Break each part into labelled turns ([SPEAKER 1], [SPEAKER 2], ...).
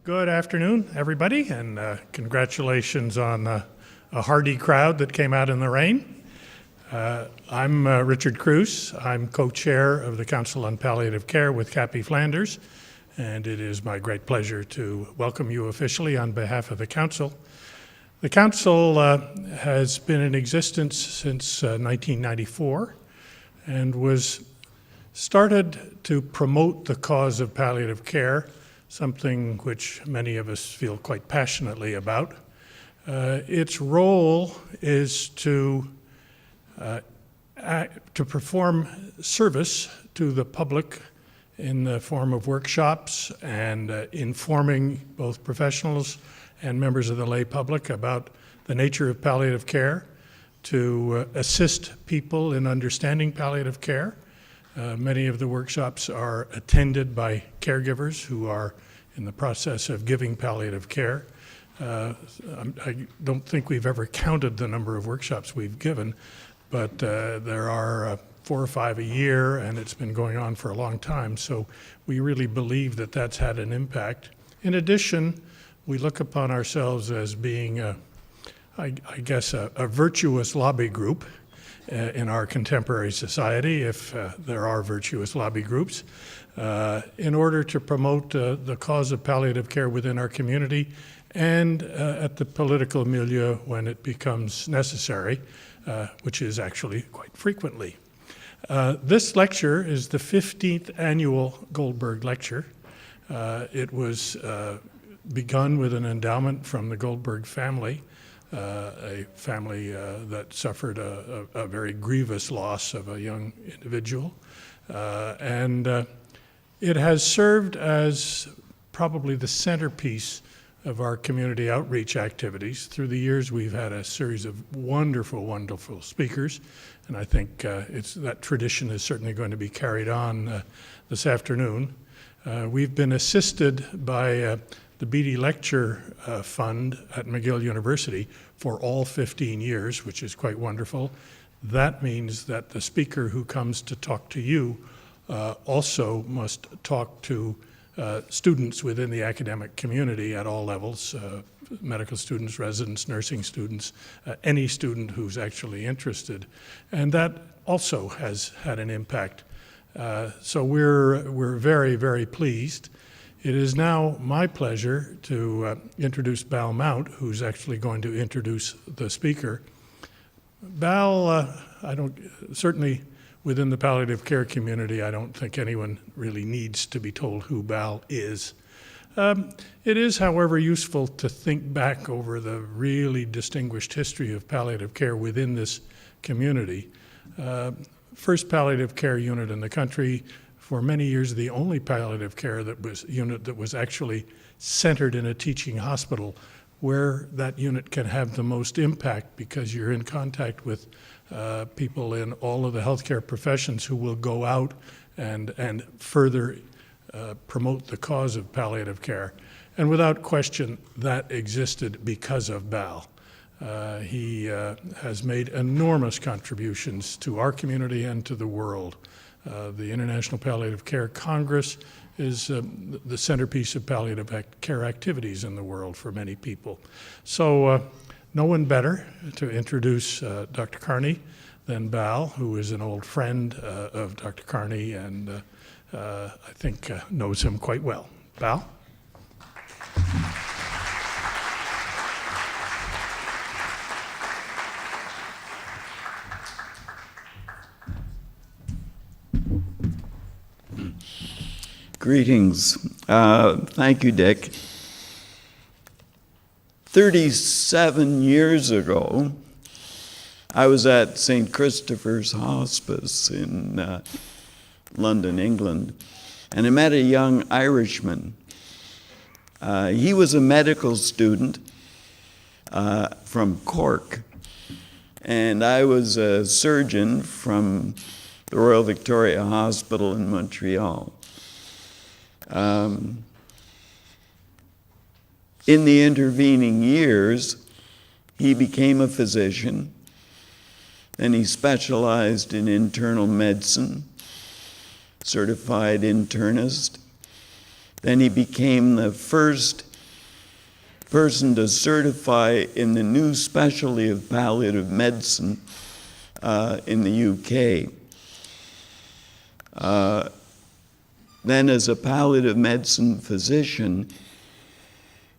[SPEAKER 1] Good afternoon, everybody, and congratulations on a hardy crowd that came out in the rain. I'm Richard Cruz. I'm co-chair of the Council on Palliative Care with Cappy Flanders, and it is my great pleasure to welcome you officially on behalf of the Council. The Council has been in existence since 1994 and was started to promote the cause of palliative care, something which many of us feel quite passionately about. Its role is to perform service to the public in the form of workshops and informing both professionals and members of the lay public about the nature of palliative care, to assist people in understanding palliative care. Many of the workshops are attended by caregivers who are in the process of giving palliative care. I don't think we've ever counted the number of workshops we've given, but there are 4 or 5 a year, and it's been going on for a long time, so we really believe that that's had an impact. In addition, we look upon ourselves as being, I guess, a virtuous lobby group in our contemporary society, if there are virtuous lobby groups, in order to promote the cause of palliative care within our community and at the political milieu when it becomes necessary, which is actually quite frequently. This lecture is the 15th annual Goldberg Lecture. It was begun with an endowment from the Goldberg family, a family that suffered a very grievous loss of a young individual. And it has served as probably the centerpiece of our community outreach activities. Through the years, we've had a series of wonderful, wonderful speakers, and I think that tradition is certainly going to be carried on this afternoon. We've been assisted by the Beatty Lecture Fund at McGill University for all 15 years, which is quite wonderful. That means that the speaker who comes to talk to you also must talk to students within the academic community at all levels, medical students, residents, nursing students, any student who's actually interested. And that also has had an impact. So we're very, very pleased. It is now my pleasure to introduce Bal Mount, who's actually going to introduce the speaker. Bal, certainly within the palliative care community, I don't think anyone really needs to be told who Bal is. It is, however, useful to think back over the really distinguished history of palliative care within this community. First palliative care unit in the country, for many years the only palliative care unit that was actually centered in a teaching hospital, where that unit can have the most impact because you're in contact with people in all of the healthcare professions who will go out and further promote the cause of palliative care. And without question, that existed because of Bal. He has made enormous contributions to our community and to the world. The International Palliative Care Congress is the centerpiece of palliative care activities in the world for many people. So no one better to introduce Dr. Kearney than Bal, who is an old friend of Dr. Kearney and I think knows him quite well. Bal?
[SPEAKER 2] Greetings. Thank you, Dick. 37 years ago, I was at St. Christopher's Hospice in London, England, and I met a young Irishman. He was a medical student from Cork, and I was a surgeon from the Royal Victoria Hospital in Montreal. In the intervening years, he became a physician, and he specialized in internal medicine, certified internist. Then he became the first person to certify in the new specialty of palliative medicine in the UK. Then as a palliative medicine physician,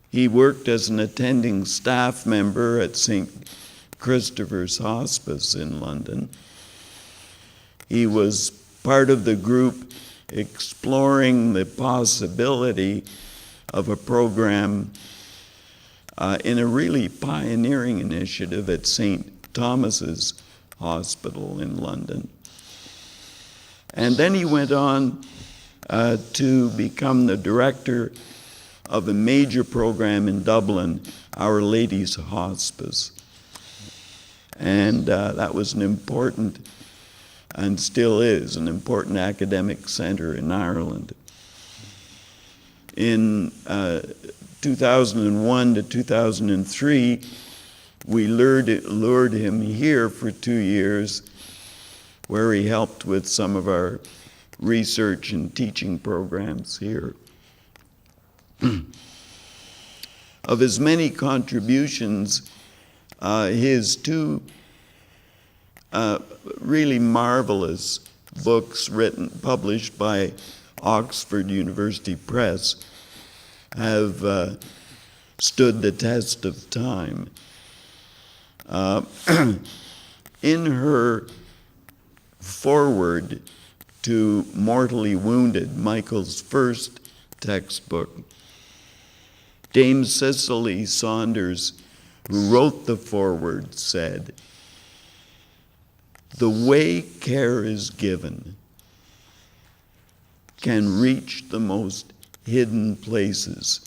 [SPEAKER 2] he worked as an attending staff member at St. Christopher's Hospice in London. He was part of the group exploring the possibility of a program in a really pioneering initiative at St. Thomas's Hospital in London. And then he went on to become the director of a major program in Dublin, Our Lady's Hospice. And that was an important, and still is, an important academic center in Ireland. In 2001 to 2003, we lured him here for 2 years, where he helped with some of our research and teaching programs here. Of his many contributions, his two really marvelous books published by Oxford University Press have stood the test of time. In her foreword to Mortally Wounded, Michael's first textbook, Dame Cicely Saunders, who wrote the foreword, said, "The way care is given can reach the most hidden places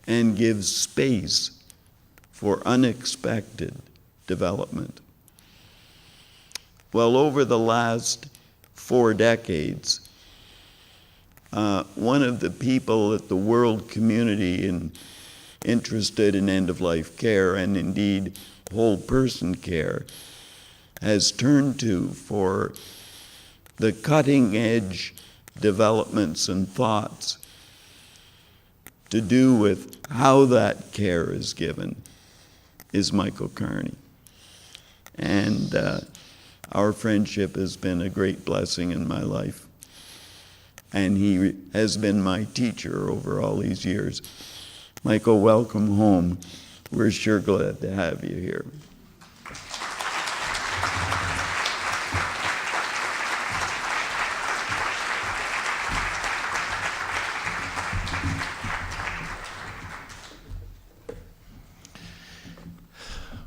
[SPEAKER 2] and give space for unexpected development." Well, over the last 4 decades, one of the people at the world community interested in end-of-life care, and indeed whole person care, has turned to for the cutting-edge developments and thoughts to do with how that care is given is Michael Kearney. And our friendship has been a great blessing in my life. And he has been my teacher over all these years. Michael, welcome home. We're sure glad to have you here.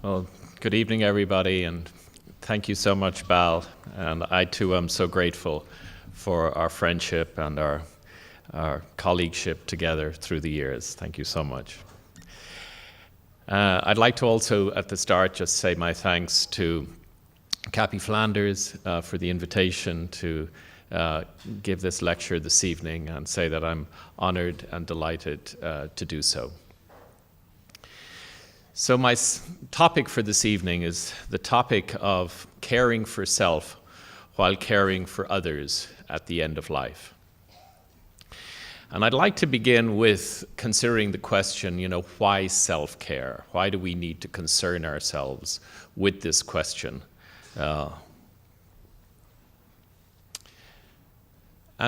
[SPEAKER 3] Well, good evening, everybody, and thank you so much, Bal. And I, too, am so grateful for our friendship and our colleagueship together through the years. Thank you so much. I'd like to also, at the start, just say my thanks to Cappy Flanders for the invitation to give this lecture this evening, and say that I'm honored and delighted to do so. So my topic for this evening is the topic of caring for self while caring for others at the end of life. And I'd like to begin with considering the question, why self-care? Why do we need to concern ourselves with this question? And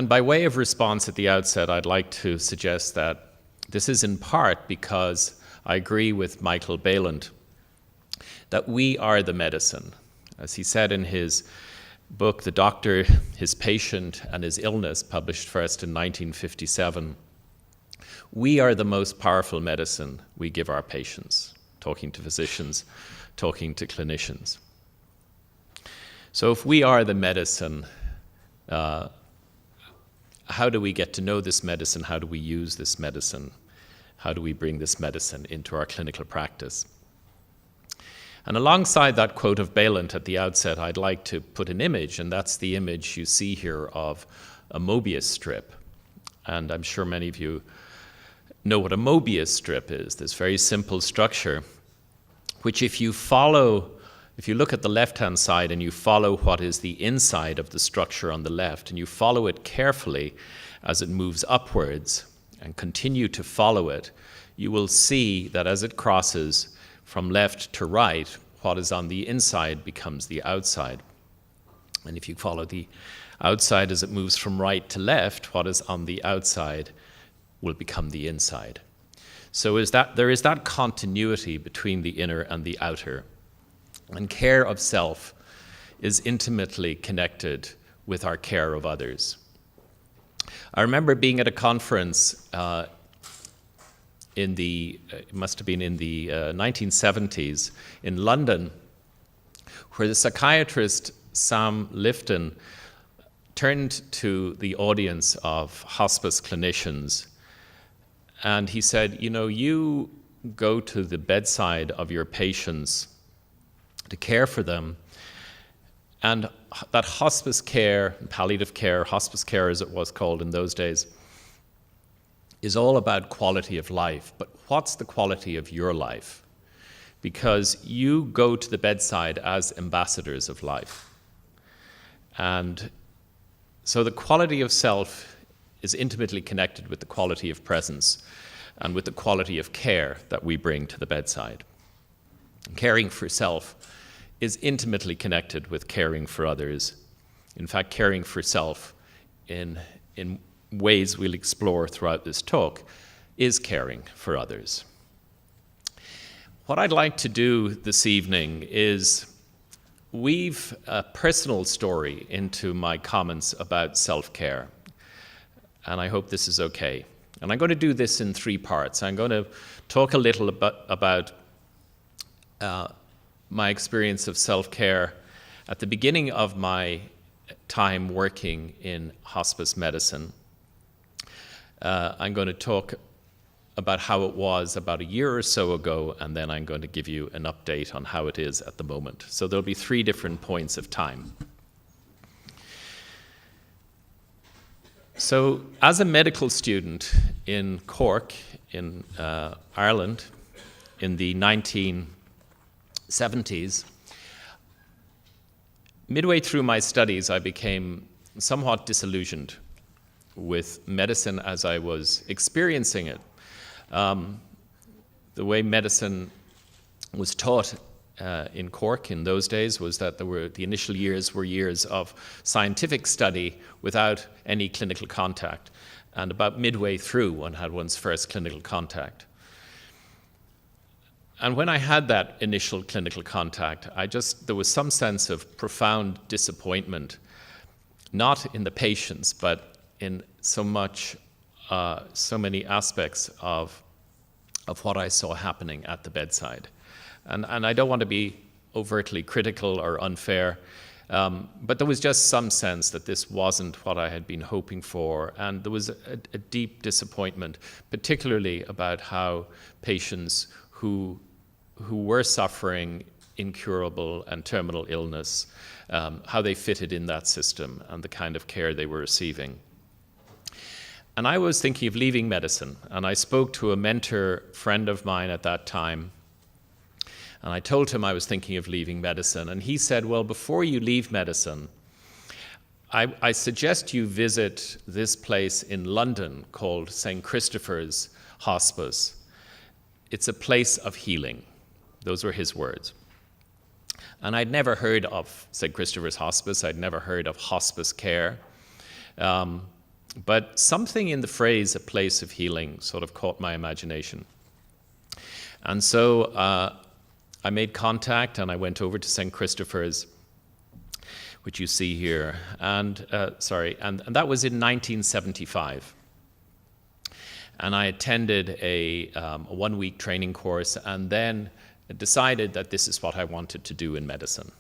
[SPEAKER 3] by way of response at the outset, I'd like to suggest that this is in part because I agree with Michael Balint that we are the medicine. As he said in his book, The Doctor, His Patient and His Illness, published first in 1957, we are the most powerful medicine we give our patients, talking to physicians, talking to clinicians. So if we are the medicine, how do we get to know this medicine? How do we use this medicine? How do we bring this medicine into our clinical practice? And alongside that quote of Balint at the outset, I'd like to put an image, and that's the image you see here of a Mobius strip. And I'm sure many of you know what a Mobius strip is, this very simple structure, which if you look at the left-hand side and you follow what is the inside of the structure on the left, and you follow it carefully as it moves upwards, and continue to follow it, you will see that as it crosses from left to right, what is on the inside becomes the outside. And if you follow the outside as it moves from right to left, what is on the outside will become the inside. So there is that continuity between the inner and the outer. And care of self is intimately connected with our care of others. I remember being at a conference it must have been in the 1970s in London, where the psychiatrist Sam Lifton turned to the audience of hospice clinicians and he said, you go to the bedside of your patients to care for them, and that hospice care, palliative care, hospice care as it was called in those days, is all about quality of life. But what's the quality of your life? Because you go to the bedside as ambassadors of life. And so the quality of self is intimately connected with the quality of presence and with the quality of care that we bring to the bedside. Caring for self is intimately connected with caring for others. In fact, caring for self in ways we'll explore throughout this talk is caring for others. What I'd like to do this evening is weave a personal story into my comments about self-care. And I hope this is okay. And I'm going to do this in 3 parts. I'm going to talk a little about my experience of self-care at the beginning of my time working in hospice medicine. I'm going to talk about how it was about a year or so ago, and then I'm going to give you an update on how it is at the moment. So there'll be 3 different points of time. So as a medical student in Cork, in Ireland, in the 1970s, midway through my studies, I became somewhat disillusioned with medicine as I was experiencing it. The way medicine was taught in Cork in those days was that the initial years were years of scientific study without any clinical contact. And about midway through, one had one's first clinical contact. And when I had that initial clinical contact, there was some sense of profound disappointment, not in the patients, but in so many aspects of what I saw happening at the bedside. And I don't want to be overtly critical or unfair, but there was just some sense that this wasn't what I had been hoping for, and there was a deep disappointment, particularly about how patients who were suffering incurable and terminal illness, how they fitted in that system and the kind of care they were receiving. And I was thinking of leaving medicine, and I spoke to a mentor friend of mine at that time, and I told him I was thinking of leaving medicine, and he said, well, before you leave medicine, I suggest you visit this place in London called St. Christopher's Hospice. It's a place of healing. Those were his words. And I'd never heard of St. Christopher's Hospice. I'd never heard of hospice care. But something in the phrase, a place of healing, sort of caught my imagination. And so I made contact and I went over to St. Christopher's, which you see here. And that was in 1975. And I attended a 1-week training course and then decided that this is what I wanted to do in medicine.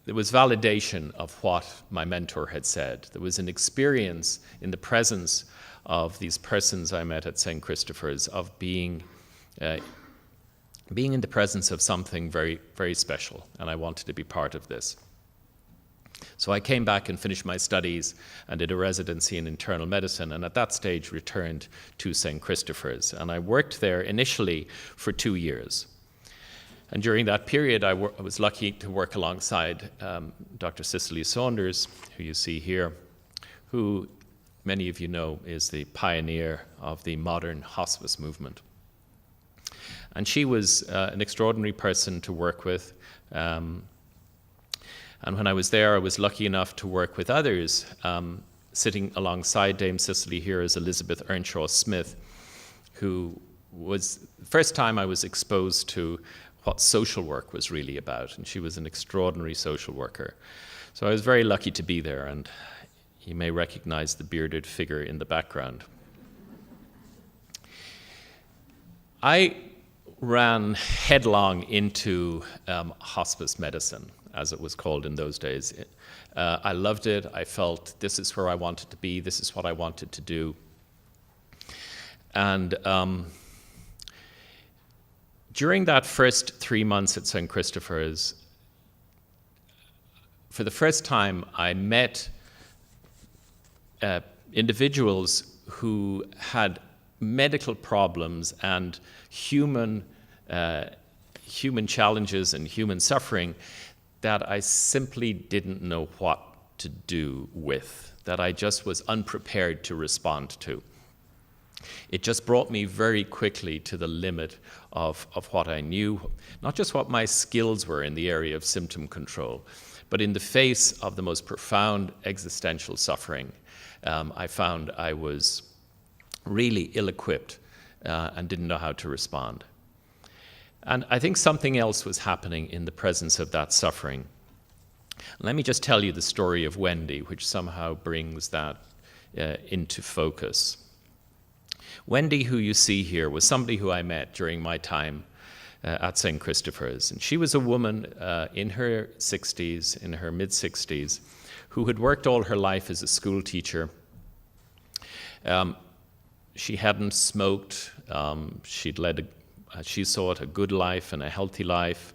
[SPEAKER 3] There was validation of what my mentor had said. There was an experience in the presence of these persons I met at St. Christopher's of being in the presence of something very, very special, and I wanted to be part of this. So I came back and finished my studies and did a residency in internal medicine, and at that stage returned to St. Christopher's. And I worked there initially for 2 years. And during that period, I was lucky to work alongside Dr. Cicely Saunders, who you see here, who many of you know, is the pioneer of the modern hospice movement. And she was an extraordinary person to work with. And when I was there, I was lucky enough to work with others. Sitting alongside Dame Cicely here is Elizabeth Earnshaw Smith, who was the first time I was exposed to what social work was really about. And she was an extraordinary social worker. So I was very lucky to be there, and you may recognize the bearded figure in the background. I ran headlong into hospice medicine, as it was called in those days. I loved it. I felt this is where I wanted to be. This is what I wanted to do. And during that first 3 months at St. Christopher's, for the first time, I met individuals who had medical problems and human challenges and human suffering that I simply didn't know what to do with, that I just was unprepared to respond to. It just brought me very quickly to the limit of what I knew, not just what my skills were in the area of symptom control, but in the face of the most profound existential suffering. I found I was really ill-equipped and didn't know how to respond. And I think something else was happening in the presence of that suffering. Let me just tell you the story of Wendy, which somehow brings that into focus. Wendy, who you see here, was somebody who I met during my time at St. Christopher's. And she was a woman in her 60s, in her mid-60s, who had worked all her life as a school teacher. She hadn't smoked. She'd led, she saw it, a good life and a healthy life,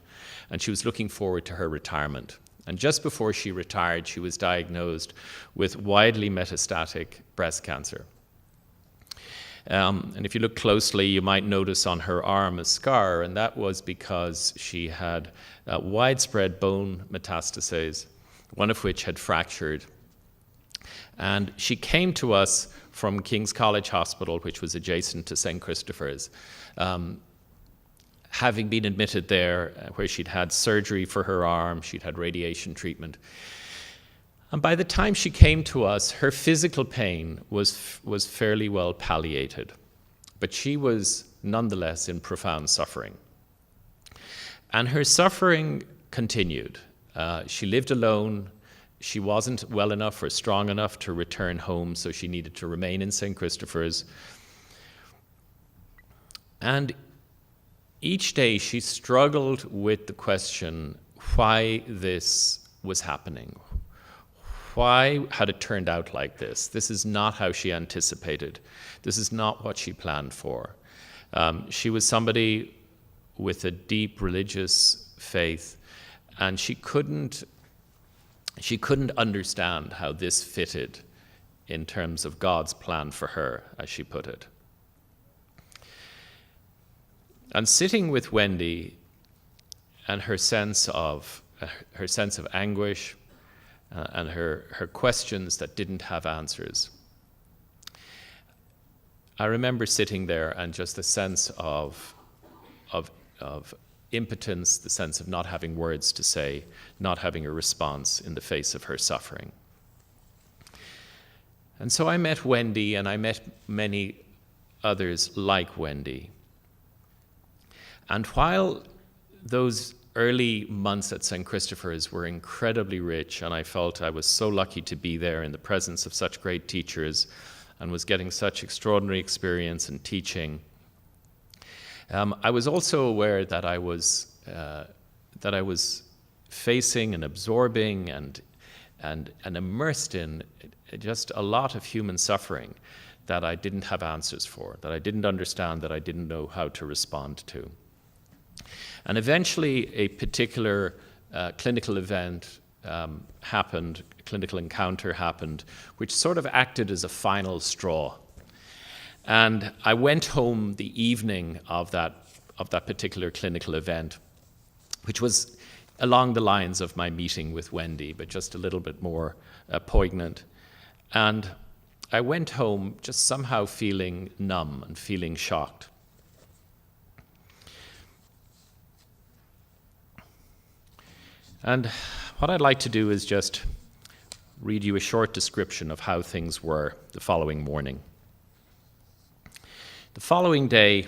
[SPEAKER 3] and she was looking forward to her retirement. And just before she retired, she was diagnosed with widely metastatic breast cancer. And if you look closely, you might notice on her arm a scar, and that was because she had widespread bone metastases, one of which had fractured. And she came to us from King's College Hospital, which was adjacent to St. Christopher's, having been admitted there, where she'd had surgery for her arm, she'd had radiation treatment. And by the time she came to us, her physical pain was fairly well palliated, but she was nonetheless in profound suffering. And her suffering continued. She lived alone. She wasn't well enough or strong enough to return home, so she needed to remain in St. Christopher's. And each day she struggled with the question why this was happening. Why had it turned out like this? This is not how she anticipated. This is not what she planned for. She was somebody with a deep religious faith, and she couldn't understand how this fitted in terms of God's plan for her, as she put it. And sitting with Wendy and her sense of anguish, and her questions that didn't have answers. I remember sitting there and just the sense of impotence, the sense of not having words to say, not having a response in the face of her suffering. And so I met Wendy, and I met many others like Wendy. And while those early months at St. Christopher's were incredibly rich, and I felt I was so lucky to be there in the presence of such great teachers and was getting such extraordinary experience in teaching. I was also aware that I was facing and absorbing and immersed in just a lot of human suffering that I didn't have answers for, that I didn't understand, that I didn't know how to respond to. And eventually a particular clinical event happened, a clinical encounter happened, which sort of acted as a final straw. And I went home the evening of that particular clinical event, which was along the lines of my meeting with Wendy, but just a little bit more poignant. And I went home just somehow feeling numb and feeling shocked. And what I'd like to do is just read you a short description of how things were the following morning. The following day,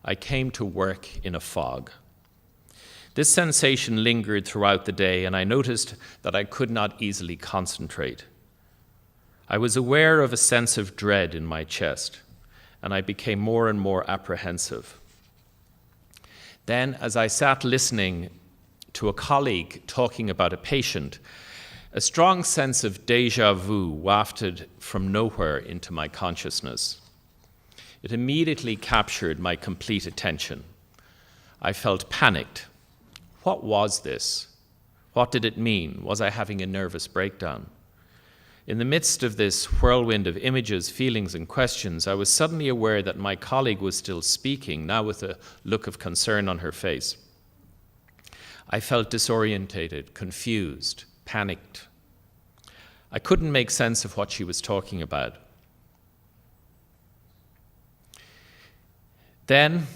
[SPEAKER 3] I came to work in a fog. This sensation lingered throughout the day, and I noticed that I could not easily concentrate. I was aware of a sense of dread in my chest, and I became more and more apprehensive. Then, as I sat listening to a colleague talking about a patient, a strong sense of déjà vu wafted from nowhere into my consciousness. It immediately captured my complete attention. I felt panicked. What was this? What did it mean? Was I having a nervous breakdown? In the midst of this whirlwind of images, feelings, and questions, I was suddenly aware that my colleague was still speaking, now with a look of concern on her face. I felt disorientated, confused, panicked. I couldn't make sense of what she was talking about. Then,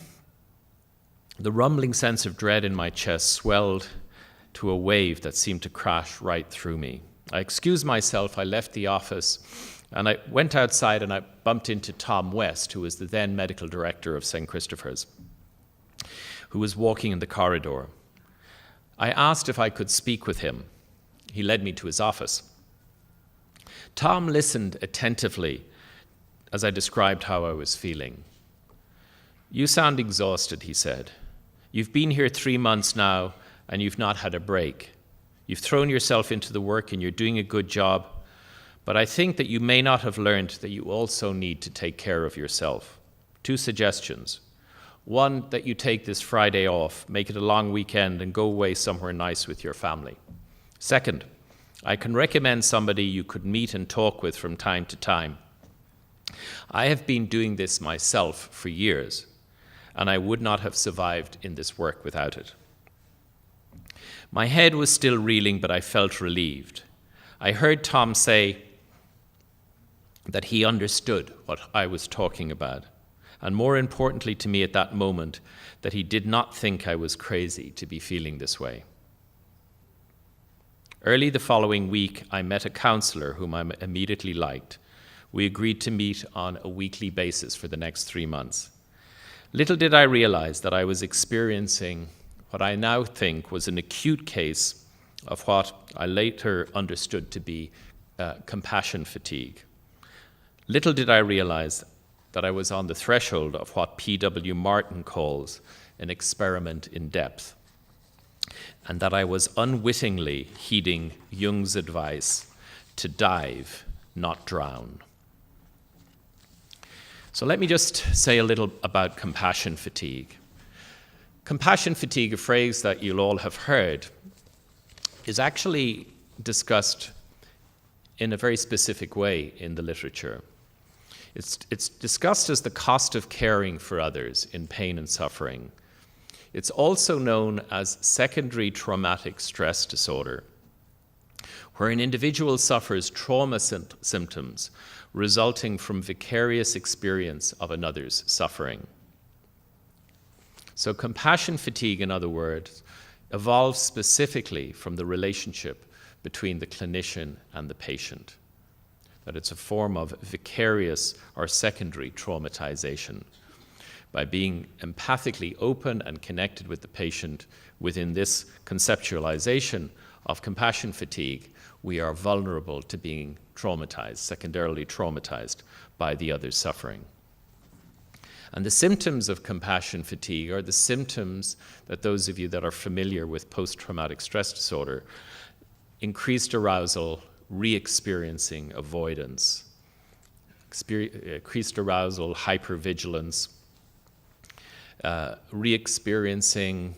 [SPEAKER 3] the rumbling sense of dread in my chest swelled to a wave that seemed to crash right through me. I excused myself, I left the office, and I went outside and I bumped into Tom West, who was the then medical director of St. Christopher's, who was walking in the corridor. I asked if I could speak with him. He led me to his office. Tom listened attentively as I described how I was feeling. "You sound exhausted," he said. "You've been here 3 months now, and you've not had a break. You've thrown yourself into the work, and you're doing a good job, but I think that you may not have learned that you also need to take care of yourself. 2 suggestions. One, that you take this Friday off, make it a long weekend, and go away somewhere nice with your family. Second, I can recommend somebody you could meet and talk with from time to time. I have been doing this myself for years, and I would not have survived in this work without it." My head was still reeling, but I felt relieved. I heard Tom say that he understood what I was talking about, and more importantly to me at that moment, that he did not think I was crazy to be feeling this way. Early the following week, I met a counselor whom I immediately liked. We agreed to meet on a weekly basis for the next 3 months. Little did I realize that I was experiencing what I now think was an acute case of what I later understood to be compassion fatigue. Little did I realize that I was on the threshold of what P.W. Martin calls an experiment in depth, and that I was unwittingly heeding Jung's advice to dive, not drown. So let me just say a little about compassion fatigue. Compassion fatigue, a phrase that you'll all have heard, is actually discussed in a very specific way in the literature. It's discussed as the cost of caring for others in pain and suffering. It's also known as secondary traumatic stress disorder, where an individual suffers trauma symptoms resulting from vicarious experience of another's suffering. So compassion fatigue, in other words, evolves specifically from the relationship between the clinician and the patient, that it's a form of vicarious or secondary traumatization. By being empathically open and connected with the patient within this conceptualization of compassion fatigue, we are vulnerable to being traumatized, secondarily traumatized by the other's suffering. And the symptoms of compassion fatigue are the symptoms that those of you that are familiar with post-traumatic stress disorder: increased arousal, re-experiencing avoidance, increased arousal, hypervigilance, re-experiencing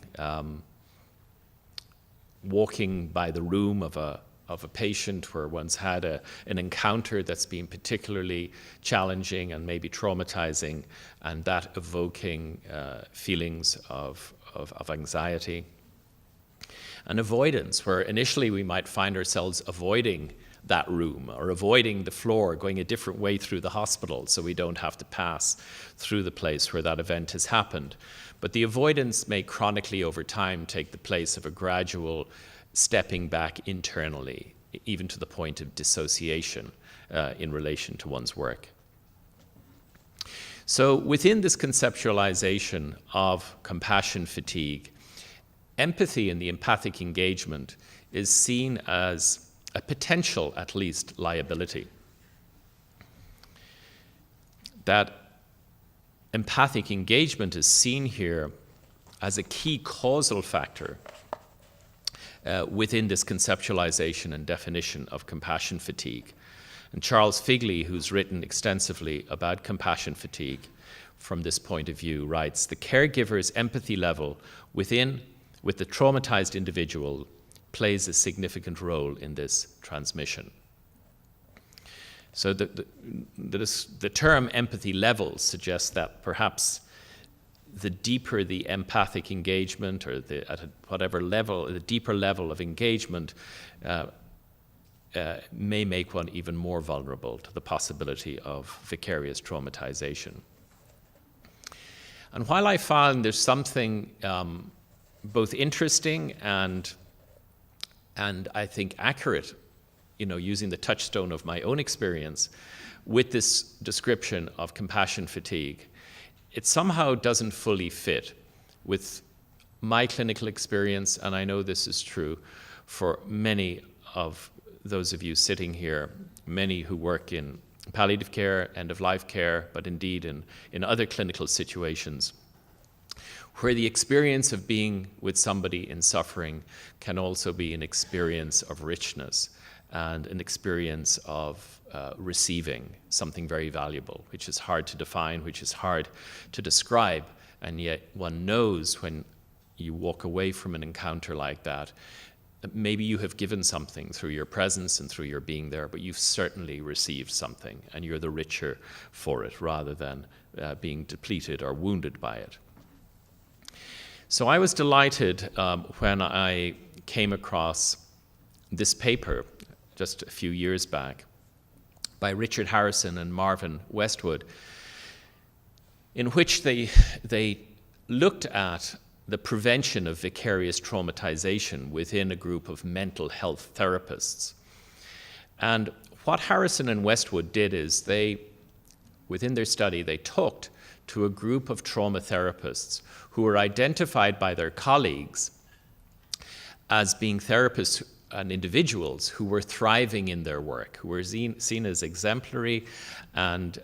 [SPEAKER 3] walking by the room of a patient where one's had an encounter that's been particularly challenging and maybe traumatizing, and that evoking feelings of anxiety. And avoidance, where initially we might find ourselves avoiding that room, or avoiding the floor, going a different way through the hospital so we don't have to pass through the place where that event has happened. But the avoidance may chronically over time take the place of a gradual stepping back internally, even to the point of dissociation in relation to one's work. So within this conceptualization of compassion fatigue, empathy and the empathic engagement is seen as a potential, at least, liability. That empathic engagement is seen here as a key causal factor within this conceptualization and definition of compassion fatigue. And Charles Figley, who's written extensively about compassion fatigue from this point of view, writes, "The caregiver's empathy level with the traumatized individual plays a significant role in this transmission." So the term empathy level suggests that perhaps the deeper the empathic engagement, or the deeper level of engagement may make one even more vulnerable to the possibility of vicarious traumatization. And while I found there's something both interesting and I think accurate, using the touchstone of my own experience with this description of compassion fatigue, it somehow doesn't fully fit with my clinical experience, and I know this is true for many of those of you sitting here, many who work in palliative care, end-of-life care, but indeed in other clinical situations, where the experience of being with somebody in suffering can also be an experience of richness and an experience of receiving something very valuable, which is hard to define, which is hard to describe, and yet one knows when you walk away from an encounter like that, maybe you have given something through your presence and through your being there, but you've certainly received something, and you're the richer for it, rather than being depleted or wounded by it. So I was delighted when I came across this paper just a few years back by Richard Harrison and Marvin Westwood, in which they looked at the prevention of vicarious traumatization within a group of mental health therapists. And what Harrison and Westwood did is within their study, they talked to a group of trauma therapists who were identified by their colleagues as being therapists and individuals who were thriving in their work, who were seen as exemplary and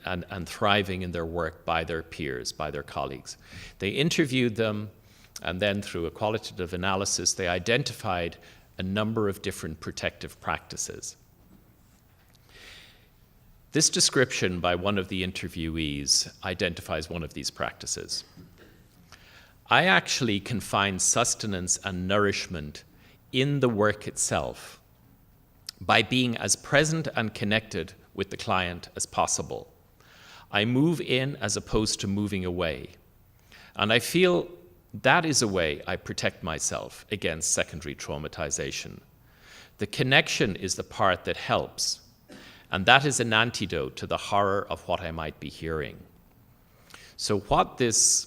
[SPEAKER 3] thriving in their work by their peers, by their colleagues. They interviewed them, and then through a qualitative analysis, they identified a number of different protective practices. This description by one of the interviewees identifies one of these practices. "I actually can find sustenance and nourishment in the work itself by being as present and connected with the client as possible. I move in as opposed to moving away. And I feel that is a way I protect myself against secondary traumatization. The connection is the part that helps, and that is an antidote to the horror of what I might be hearing." So what this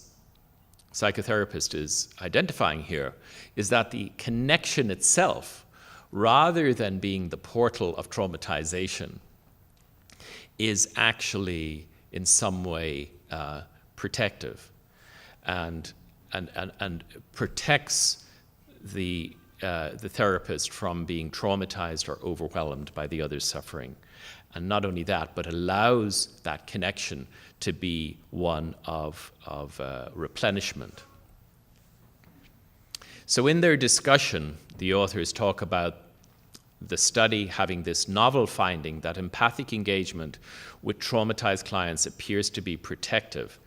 [SPEAKER 3] psychotherapist is identifying here is that the connection itself, rather than being the portal of traumatization, is actually in some way protective and protects the therapist from being traumatized or overwhelmed by the other's suffering. And not only that, but allows that connection to be one of replenishment. So in their discussion, the authors talk about the study having this novel finding that empathic engagement with traumatized clients appears to be protective,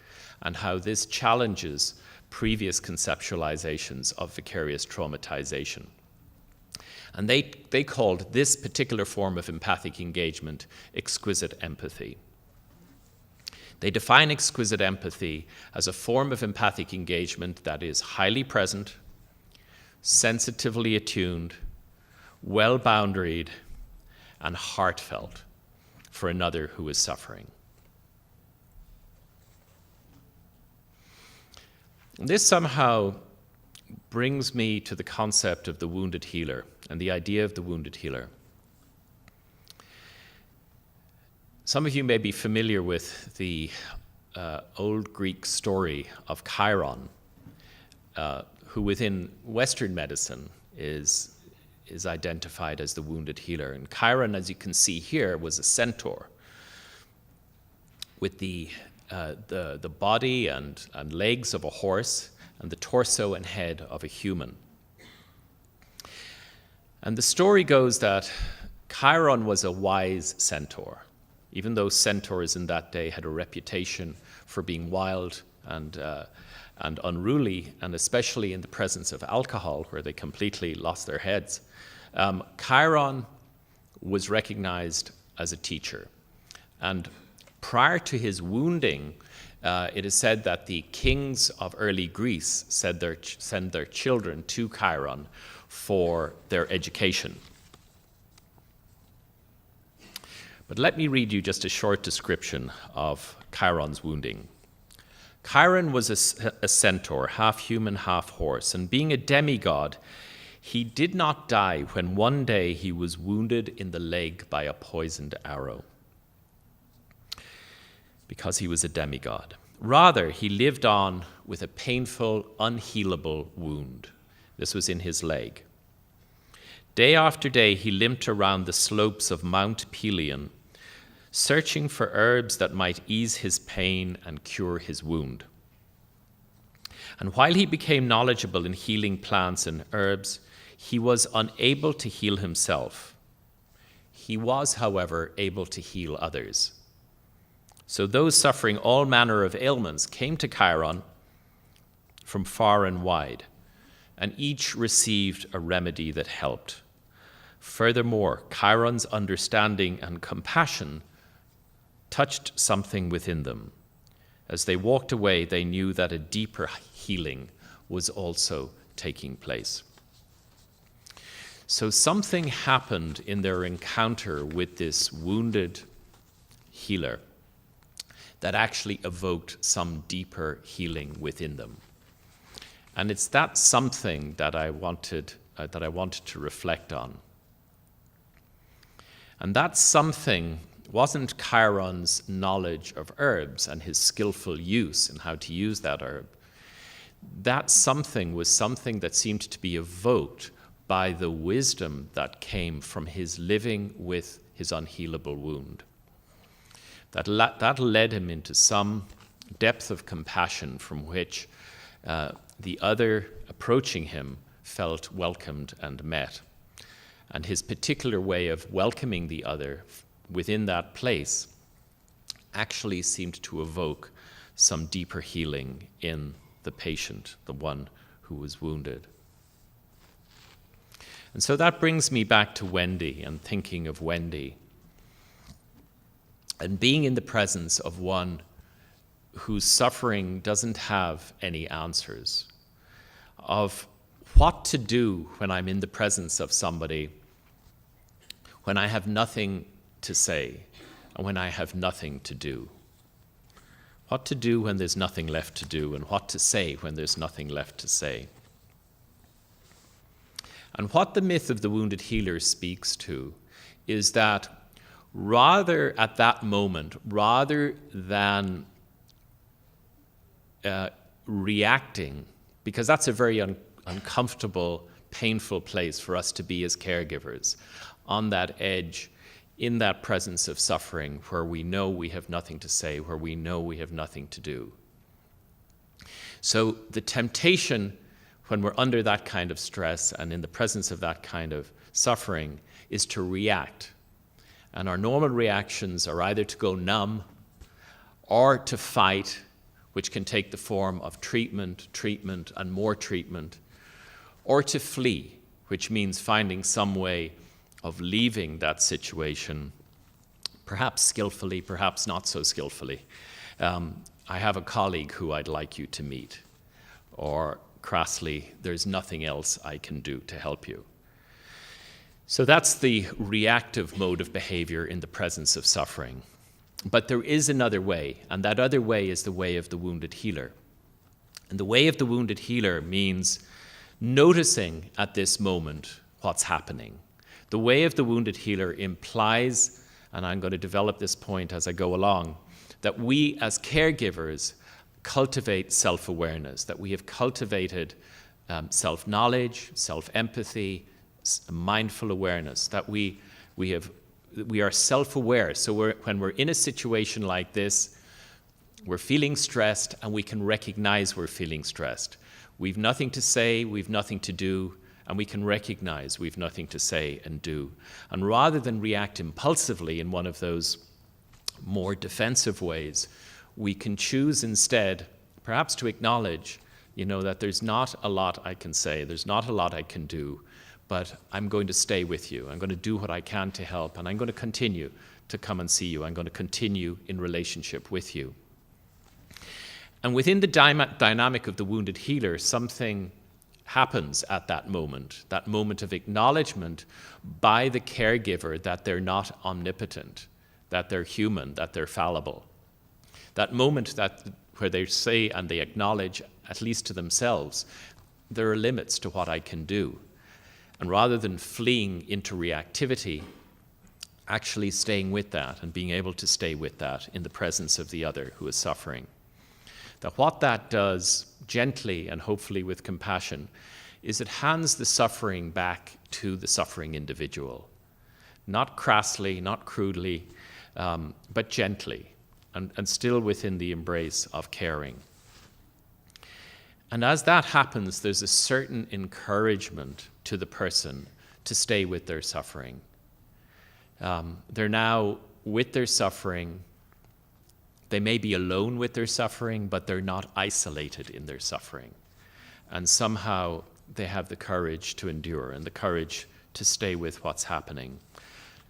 [SPEAKER 3] and how this challenges previous conceptualizations of vicarious traumatization. And they called this particular form of empathic engagement exquisite empathy. They define exquisite empathy as a form of empathic engagement that is highly present, sensitively attuned, well-boundaried, and heartfelt for another who is suffering. This somehow brings me to the concept of the wounded healer and the idea of the wounded healer. Some of you may be familiar with the old Greek story of Chiron, who within Western medicine is identified as the wounded healer. And Chiron, as you can see here, was a centaur with the body and legs of a horse and the torso and head of a human. And the story goes that Chiron was a wise centaur, even though centaurs in that day had a reputation for being wild and unruly, and especially in the presence of alcohol, where they completely lost their heads. Chiron was recognized as a teacher. And prior to his wounding, it is said that the kings of early Greece send their children to Chiron for their education. But let me read you just a short description of Chiron's wounding. Chiron was a centaur, half human, half horse, and being a demigod, he did not die when one day he was wounded in the leg by a poisoned arrow, because he was a demigod. Rather, he lived on with a painful, unhealable wound. This was in his leg. Day after day, he limped around the slopes of Mount Pelion, searching for herbs that might ease his pain and cure his wound. And while he became knowledgeable in healing plants and herbs, he was unable to heal himself. He was, however, able to heal others. So those suffering all manner of ailments came to Chiron from far and wide, and each received a remedy that helped. Furthermore, Chiron's understanding and compassion touched something within them. As they walked away, they knew that a deeper healing was also taking place. So something happened in their encounter with this wounded healer that actually evoked some deeper healing within them. And it's that something that I wanted to reflect on. And that something wasn't Chiron's knowledge of herbs and his skillful use and how to use that herb. That something was something that seemed to be evoked by the wisdom that came from his living with his unhealable wound. That led him into some depth of compassion from which the other approaching him felt welcomed and met. And his particular way of welcoming the other within that place actually seemed to evoke some deeper healing in the patient, the one who was wounded. And so that brings me back to Wendy and thinking of Wendy and being in the presence of one whose suffering doesn't have any answers, of what to do when I'm in the presence of somebody when I have nothing to say and when I have nothing to do. What to do when there's nothing left to do, and what to say when there's nothing left to say. And what the myth of the wounded healer speaks to is that rather at that moment, rather than reacting, because that's a very uncomfortable, painful place for us to be as caregivers, on that edge, in that presence of suffering, where we know we have nothing to say, where we know we have nothing to do. So the temptation when we're under that kind of stress and in the presence of that kind of suffering is to react. And our normal reactions are either to go numb or to fight, which can take the form of treatment, and more treatment, or to flee, which means finding some way of leaving that situation, perhaps skillfully, perhaps not so skillfully. I have a colleague who I'd like you to meet, or crassly, there's nothing else I can do to help you. So that's the reactive mode of behavior in the presence of suffering. But there is another way, and that other way is the way of the wounded healer. And the way of the wounded healer means noticing at this moment what's happening. The way of the wounded healer implies, and I'm going to develop this point as I go along, that we as caregivers cultivate self-awareness, that we have cultivated self-knowledge, self-empathy, mindful awareness, that we are self-aware. So when we're in a situation like this, we're feeling stressed and we can recognize we're feeling stressed. We've nothing to say, we've nothing to do, and we can recognize we've nothing to say and do. And rather than react impulsively in one of those more defensive ways, we can choose instead perhaps to acknowledge, that there's not a lot I can say, there's not a lot I can do, but I'm going to stay with you. I'm going to do what I can to help, and I'm going to continue to come and see you. I'm going to continue in relationship with you. And within the dynamic of the wounded healer, something happens at that moment of acknowledgement by the caregiver that they're not omnipotent, that they're human, that they're fallible. That moment where they say and they acknowledge, at least to themselves, there are limits to what I can do. And rather than fleeing into reactivity, actually staying with that and being able to stay with that in the presence of the other who is suffering. That what that does, gently and hopefully with compassion, is it hands the suffering back to the suffering individual. Not crassly, not crudely, but gently, and still within the embrace of caring. And as that happens, there's a certain encouragement to the person to stay with their suffering. They're now with their suffering. They may be alone with their suffering, but they're not isolated in their suffering. And somehow they have the courage to endure and the courage to stay with what's happening.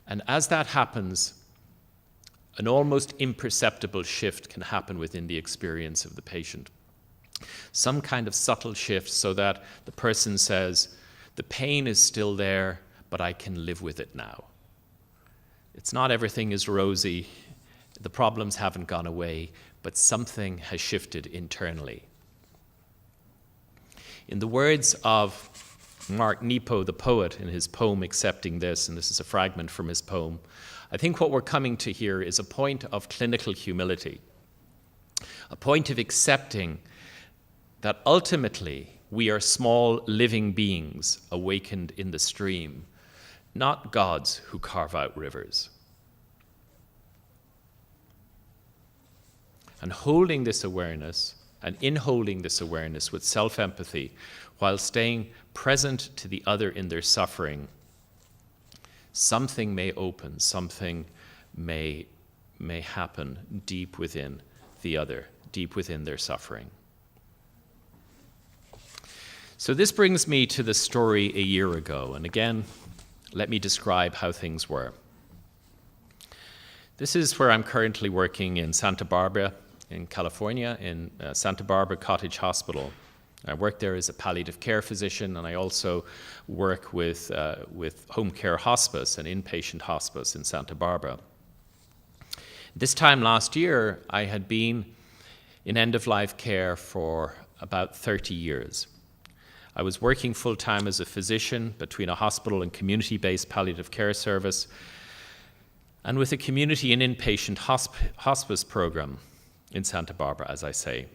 [SPEAKER 3] And as that happens, an almost imperceptible shift can happen within the experience of the patient. Some kind of subtle shift so that the person says, the pain is still there, but I can live with it now. It's not everything is rosy, the problems haven't gone away, but something has shifted internally. In the words of Mark Nepo, the poet, in his poem Accepting This, and this is a fragment from his poem, I think what we're coming to here is a point of clinical humility, a point of accepting that ultimately we are small living beings awakened in the stream, not gods who carve out rivers. And holding this awareness, and in holding this awareness with self-empathy, while staying present to the other in their suffering, something may open, something may happen deep within the other, deep within their suffering. So this brings me to the story a year ago, and again, let me describe how things were. This is where I'm currently working in Santa Barbara, in California, in Santa Barbara Cottage Hospital. I work there as a palliative care physician, and I also work with home care hospice and inpatient hospice in Santa Barbara. This time last year, I had been in end-of-life care for about 30 years. I was working full-time as a physician between a hospital and community-based palliative care service, and with a community and inpatient hospice program in Santa Barbara, as I say.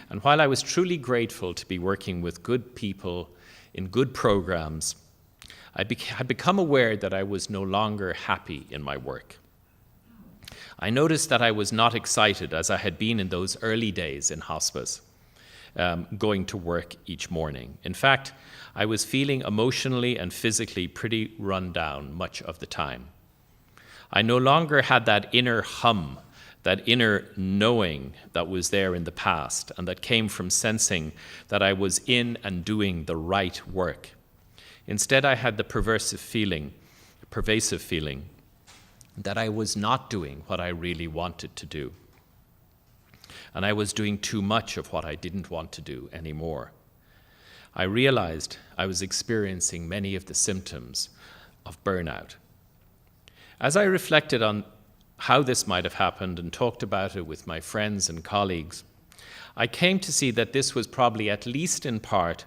[SPEAKER 3] And while I was truly grateful to be working with good people in good programs, I had become aware that I was no longer happy in my work. I noticed that I was not excited as I had been in those early days in hospice, going to work each morning. In fact, I was feeling emotionally and physically pretty run down much of the time. I no longer had that inner hum, that inner knowing that was there in the past and that came from sensing that I was in and doing the right work. Instead, I had the pervasive feeling that I was not doing what I really wanted to do. And I was doing too much of what I didn't want to do anymore. I realized I was experiencing many of the symptoms of burnout. As I reflected on how this might have happened and talked about it with my friends and colleagues, I came to see that this was probably, at least in part,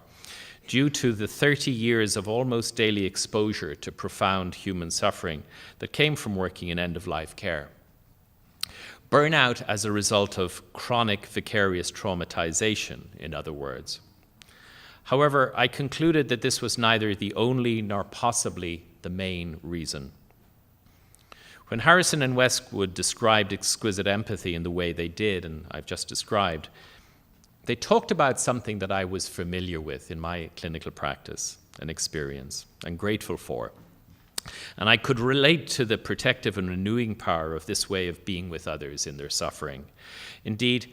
[SPEAKER 3] due to the 30 years of almost daily exposure to profound human suffering that came from working in end-of-life care. Burnout as a result of chronic vicarious traumatization, in other words. However, I concluded that this was neither the only nor possibly the main reason. When Harrison and Westwood described exquisite empathy in the way they did, and I've just described, they talked about something that I was familiar with in my clinical practice and experience and grateful for. And I could relate to the protective and renewing power of this way of being with others in their suffering. Indeed,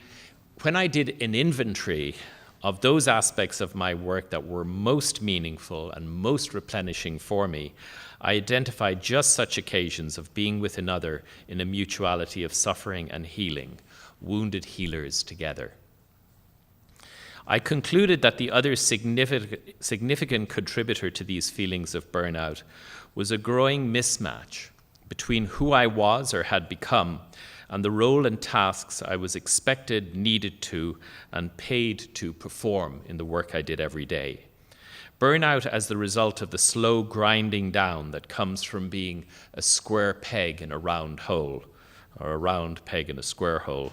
[SPEAKER 3] when I did an inventory of those aspects of my work that were most meaningful and most replenishing for me, I identified just such occasions of being with another in a mutuality of suffering and healing, wounded healers together. I concluded that the other significant contributor to these feelings of burnout was a growing mismatch between who I was or had become and the role and tasks I was expected, needed to, and paid to perform in the work I did every day. Burnout as the result of the slow grinding down that comes from being a square peg in a round hole, or a round peg in a square hole.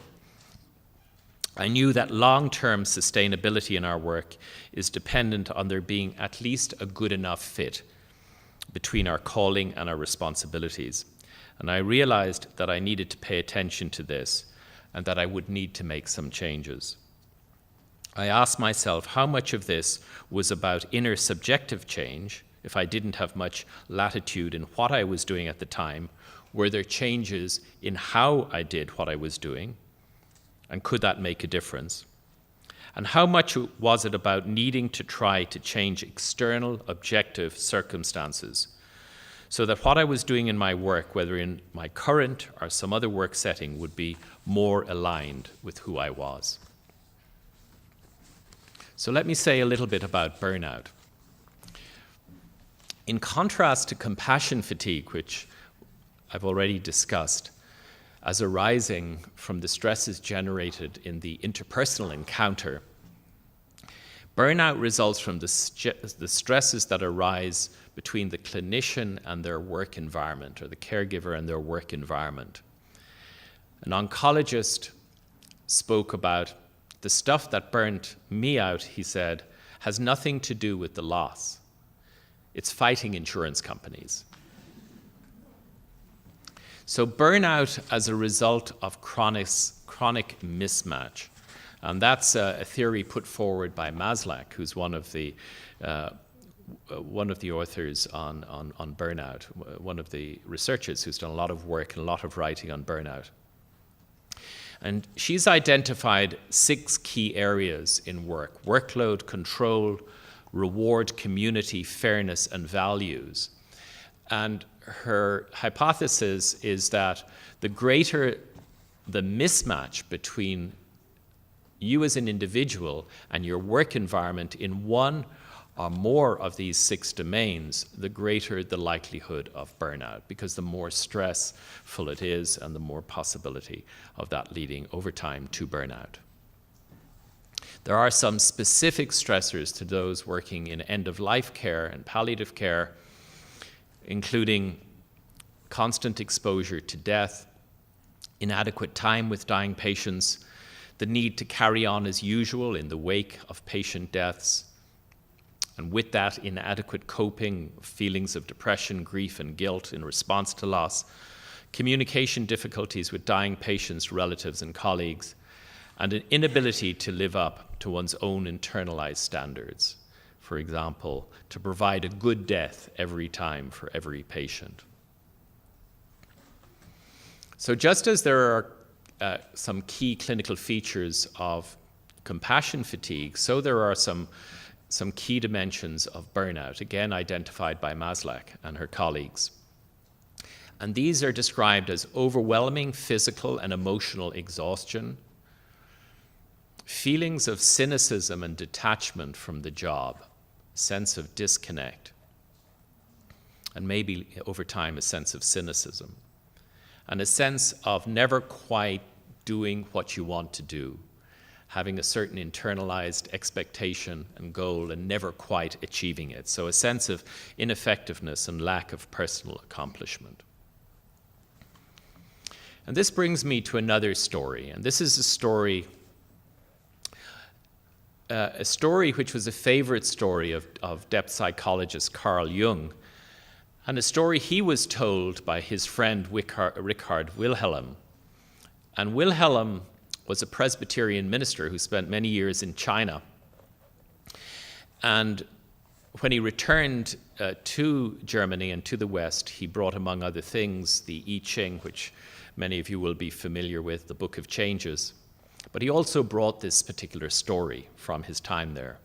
[SPEAKER 3] I knew that long-term sustainability in our work is dependent on there being at least a good enough fit between our calling and our responsibilities. And I realized that I needed to pay attention to this and that I would need to make some changes. I asked myself how much of this was about inner subjective change, if I didn't have much latitude in what I was doing at the time. Were there changes in how I did what I was doing? And could that make a difference? And how much was it about needing to try to change external, objective circumstances so that what I was doing in my work, whether in my current or some other work setting, would be more aligned with who I was? So let me say a little bit about burnout. In contrast to compassion fatigue, which I've already discussed, as arising from the stresses generated in the interpersonal encounter, burnout results from the stresses that arise between the clinician and their work environment, or the caregiver and their work environment. An oncologist spoke about the stuff that burnt me out, he said, has nothing to do with the loss. It's fighting insurance companies. So burnout as a result of chronic mismatch. And that's a theory put forward by Maslach, who's one of the authors on burnout, one of the researchers who's done a lot of work and a lot of writing on burnout. And she's identified 6 key areas in work: workload, control, reward, community, fairness, and values. And her hypothesis is that the greater the mismatch between you as an individual and your work environment in one or more of these 6 domains, the greater the likelihood of burnout, because the more stressful it is and the more possibility of that leading over time to burnout. There are some specific stressors to those working in end-of-life care and palliative care, including constant exposure to death, inadequate time with dying patients, the need to carry on as usual in the wake of patient deaths, and with that, inadequate coping, feelings of depression, grief, and guilt in response to loss, communication difficulties with dying patients, relatives, and colleagues, and an inability to live up to one's own internalized standards. For example, to provide a good death every time for every patient. So just as there are some key clinical features of compassion fatigue, so there are some key dimensions of burnout, again identified by Maslach and her colleagues. And these are described as overwhelming physical and emotional exhaustion, feelings of cynicism and detachment from the job, sense of disconnect, and maybe over time a sense of cynicism, and a sense of never quite doing what you want to do, having a certain internalized expectation and goal and never quite achieving it. So a sense of ineffectiveness and lack of personal accomplishment. And this brings me to another story, and this is a story which was a favorite story of depth psychologist Carl Jung, and a story he was told by his friend Richard Wilhelm. And Wilhelm was a Presbyterian minister who spent many years in China. And when he returned to Germany and to the West, he brought, among other things, the I Ching, which many of you will be familiar with, the Book of Changes. But he also brought this particular story from his time there.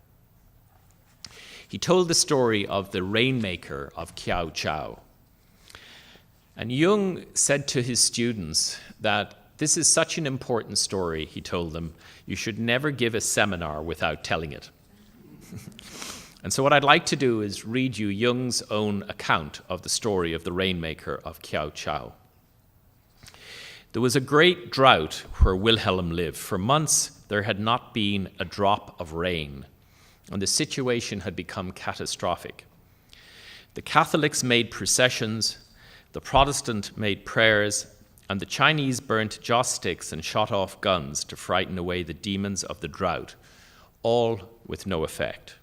[SPEAKER 3] He told the story of the rainmaker of Kiao Chao. And Jung said to his students that this is such an important story, he told them, you should never give a seminar without telling it. And so what I'd like to do is read you Jung's own account of the story of the rainmaker of Kiao Chao. There was a great drought where Wilhelm lived. For months, there had not been a drop of rain, and the situation had become catastrophic. The Catholics made processions, the Protestant made prayers, and the Chinese burnt joss sticks and shot off guns to frighten away the demons of the drought, all with no effect.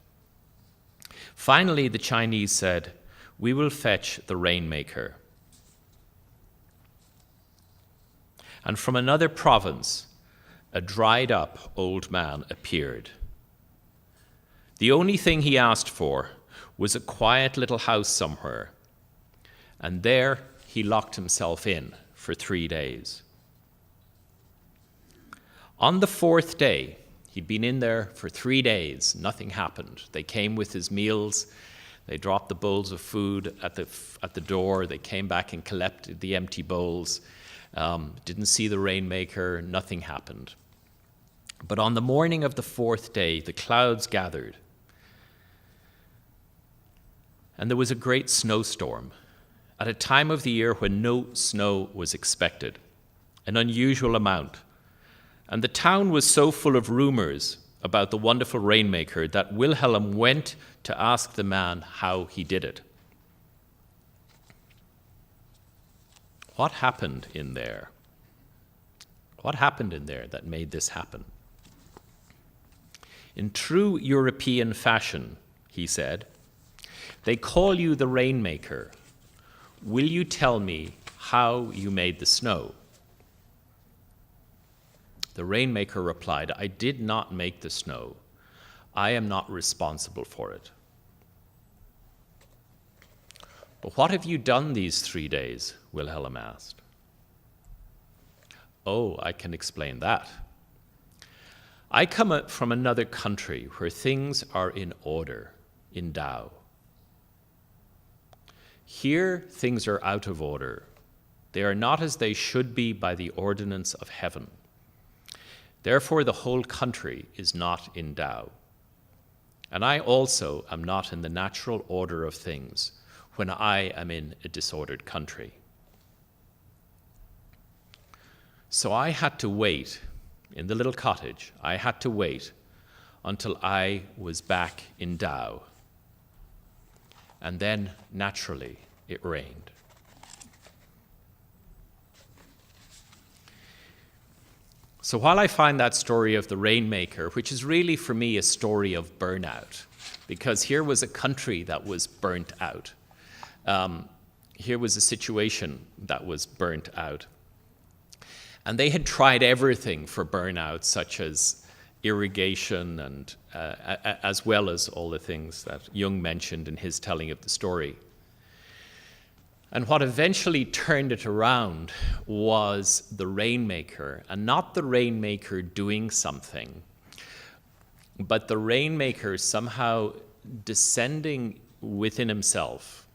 [SPEAKER 3] Finally, the Chinese said, "We will fetch the rainmaker." And from another province, a dried-up old man appeared. The only thing he asked for was a quiet little house somewhere, and there he locked himself in for 3 days. On the 4th day, he'd been in there for 3 days, nothing happened. They came with his meals, they dropped the bowls of food at the door, they came back and collected the empty bowls, didn't see the rainmaker, nothing happened. But on the morning of the 4th day, the clouds gathered, and there was a great snowstorm at a time of the year when no snow was expected, an unusual amount. And the town was so full of rumors about the wonderful rainmaker that Wilhelm went to ask the man how he did it. What happened in there? What happened in there that made this happen? In true European fashion, he said, "They call you the rainmaker. Will you tell me how you made the snow?" The rainmaker replied, "I did not make the snow. I am not responsible for it." "But what have you done these 3 days?" Wilhelm asked. "Oh, I can explain that. I come from another country where things are in order, in Tao. Here, things are out of order. They are not as they should be by the ordinance of heaven. Therefore, the whole country is not in Tao. And I also am not in the natural order of things when I am in a disordered country. So I had to wait in the little cottage. I had to wait until I was back in Tao. And then, naturally, it rained." So while I find that story of the rainmaker, which is really for me a story of burnout, because here was a country that was burnt out. Here was a situation that was burnt out. And they had tried everything for burnout, such as irrigation and as well as all the things that Jung mentioned in his telling of the story. And what eventually turned it around was the rainmaker, and not the rainmaker doing something, but the rainmaker somehow descending within himself.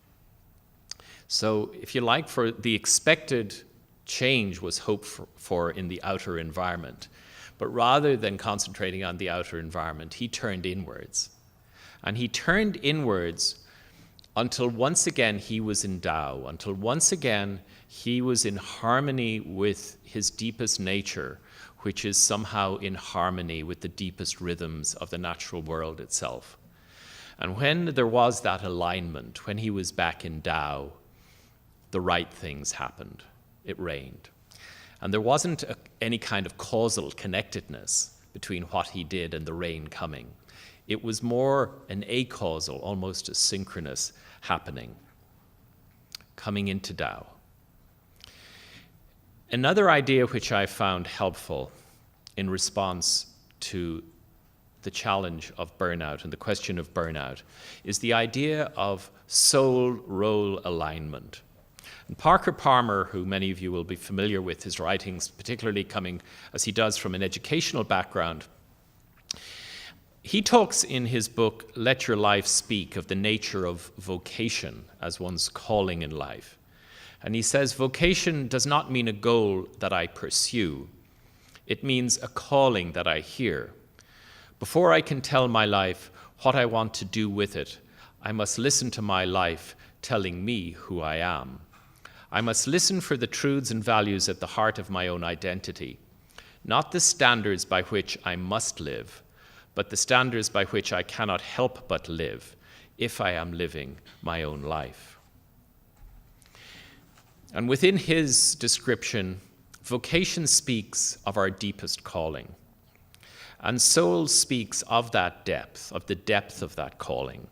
[SPEAKER 3] So, if you like, for the expected change was hoped for in the outer environment. But rather than concentrating on the outer environment, he turned inwards. And he turned inwards until once again he was in Tao, until once again he was in harmony with his deepest nature, which is somehow in harmony with the deepest rhythms of the natural world itself. And when there was that alignment, when he was back in Tao, the right things happened. It rained. And there wasn't any kind of causal connectedness between what he did and the rain coming. It was more an acausal, almost a synchronous happening, coming into Tao. Another idea which I found helpful in response to the challenge of burnout and the question of burnout is the idea of soul-role alignment. And Parker Palmer, who many of you will be familiar with his writings, particularly coming as he does from an educational background, he talks in his book, Let Your Life Speak, of the nature of vocation as one's calling in life. And he says, vocation does not mean a goal that I pursue. It means a calling that I hear. Before I can tell my life what I want to do with it, I must listen to my life telling me who I am. I must listen for the truths and values at the heart of my own identity, not the standards by which I must live, but the standards by which I cannot help but live if I am living my own life. And within his description, vocation speaks of our deepest calling. And soul speaks of that depth, of the depth of that calling,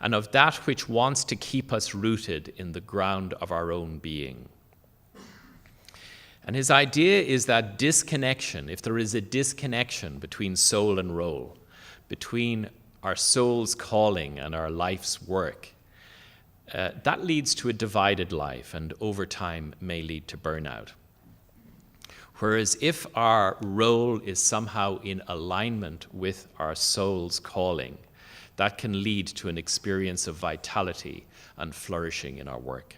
[SPEAKER 3] and of that which wants to keep us rooted in the ground of our own being. And his idea is that disconnection, if there is a disconnection between soul and role, between our soul's calling and our life's work, that leads to a divided life and over time may lead to burnout. Whereas if our role is somehow in alignment with our soul's calling, that can lead to an experience of vitality and flourishing in our work.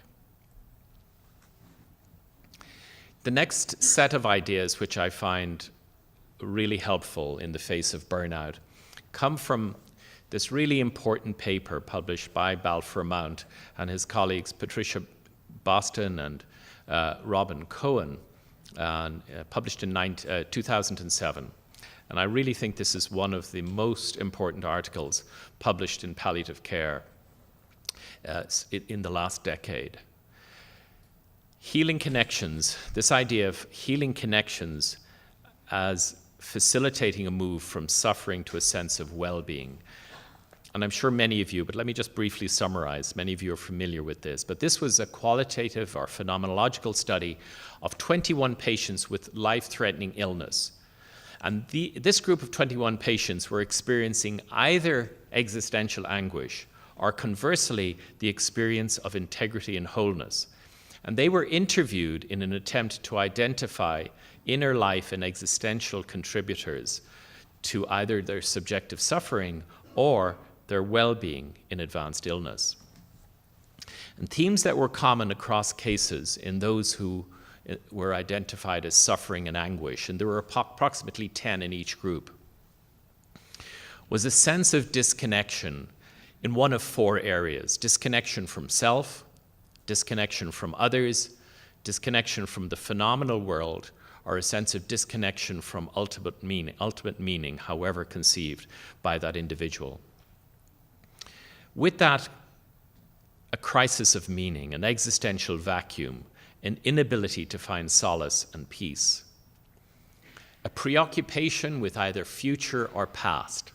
[SPEAKER 3] The next set of ideas which I find really helpful in the face of burnout come from this really important paper published by Balfour Mount and his colleagues Patricia Boston and Robin Cohen, published in 2007. And I really think this is one of the most important articles published in palliative care in the last decade. Healing connections, this idea of healing connections as facilitating a move from suffering to a sense of well-being. And I'm sure many of you, but let me just briefly summarize, many of you are familiar with this, but this was a qualitative or phenomenological study of 21 patients with life-threatening illness. And this group of 21 patients were experiencing either existential anguish or conversely the experience of integrity and wholeness. And they were interviewed in an attempt to identify inner life and existential contributors to either their subjective suffering or their well-being in advanced illness. And themes that were common across cases in those who were identified as suffering and anguish, and there were approximately 10 in each group, was a sense of disconnection in one of four areas: disconnection from self, disconnection from others, disconnection from the phenomenal world, or a sense of disconnection from ultimate meaning, however conceived by that individual. With that, a crisis of meaning, an existential vacuum, an inability to find solace and peace. A preoccupation with either future or past,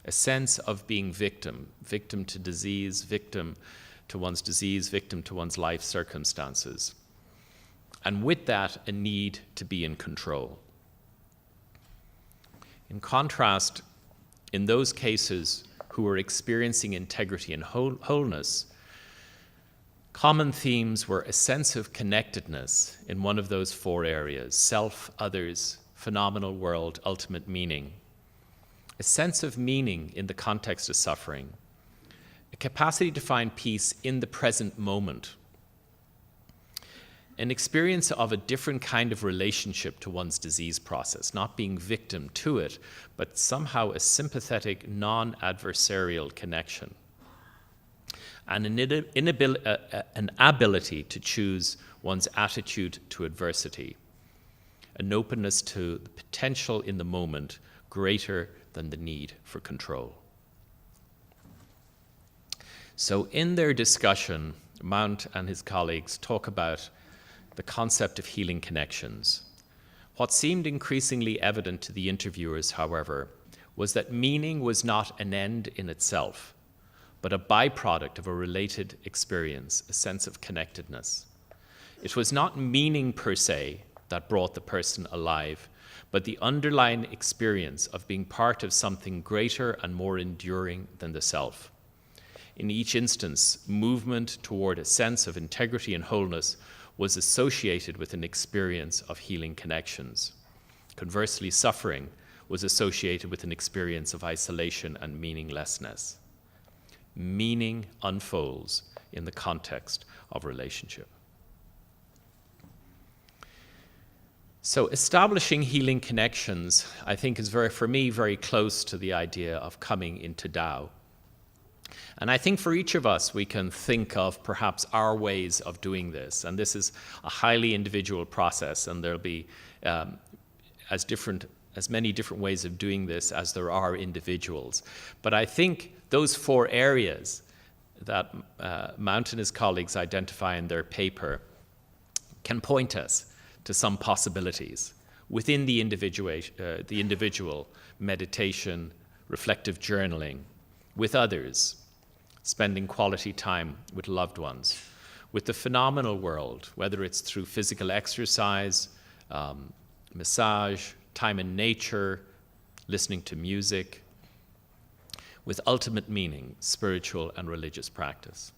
[SPEAKER 3] a sense of being victim to disease, victim to one's disease, victim to one's life circumstances. And with that, a need to be in control. In contrast, in those cases who were experiencing integrity and wholeness, common themes were a sense of connectedness in one of those four areas: self, others, phenomenal world, ultimate meaning. A sense of meaning in the context of suffering. A capacity to find peace in the present moment. An experience of a different kind of relationship to one's disease process, not being victim to it, but somehow a sympathetic, non-adversarial connection. and an ability to choose one's attitude to adversity, an openness to the potential in the moment greater than the need for control. So in their discussion, Mount and his colleagues talk about the concept of healing connections. What seemed increasingly evident to the interviewers, however, was that meaning was not an end in itself, but a byproduct of a related experience, a sense of connectedness. It was not meaning per se that brought the person alive, but the underlying experience of being part of something greater and more enduring than the self. In each instance, movement toward a sense of integrity and wholeness was associated with an experience of healing connections. Conversely, suffering was associated with an experience of isolation and meaninglessness. Meaning unfolds in the context of relationship. So establishing healing connections, I think, is for me very close to the idea of coming into Tao. And I think for each of us, we can think of perhaps our ways of doing this. And this is a highly individual process, and there'll be as many different ways of doing this as there are individuals. But I think those 4 areas that Mount and his colleagues identify in their paper can point us to some possibilities within the individual meditation, reflective journaling, with others, spending quality time with loved ones, with the phenomenal world, whether it's through physical exercise, massage, time in nature, listening to music, with ultimate meaning, spiritual and religious practice.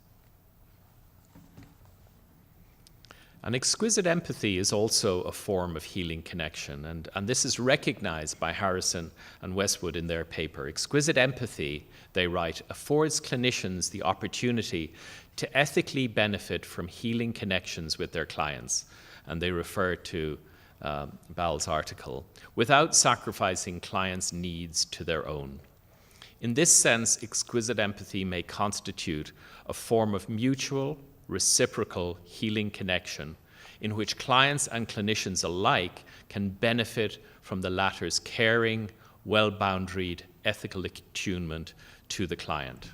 [SPEAKER 3] And exquisite empathy is also a form of healing connection, and this is recognized by Harrison and Westwood in their paper. Exquisite empathy, they write, affords clinicians the opportunity to ethically benefit from healing connections with their clients, and they refer to Ball's article, without sacrificing clients' needs to their own. In this sense, exquisite empathy may constitute a form of mutual, reciprocal healing connection in which clients and clinicians alike can benefit from the latter's caring, well-boundaried ethical attunement to the client.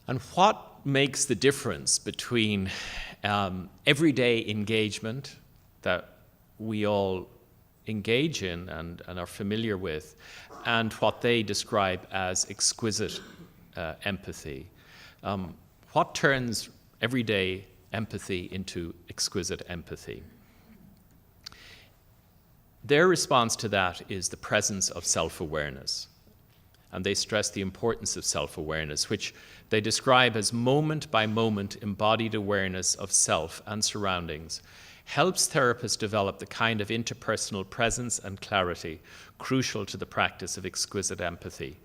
[SPEAKER 3] And what makes the difference between everyday engagement that we all engage in and are familiar with, and what they describe as exquisite empathy? What turns everyday empathy into exquisite empathy? Their response to that is the presence of self-awareness. And they stress the importance of self-awareness, which they describe as moment-by-moment embodied awareness of self and surroundings, helps therapists develop the kind of interpersonal presence and clarity crucial to the practice of exquisite empathy.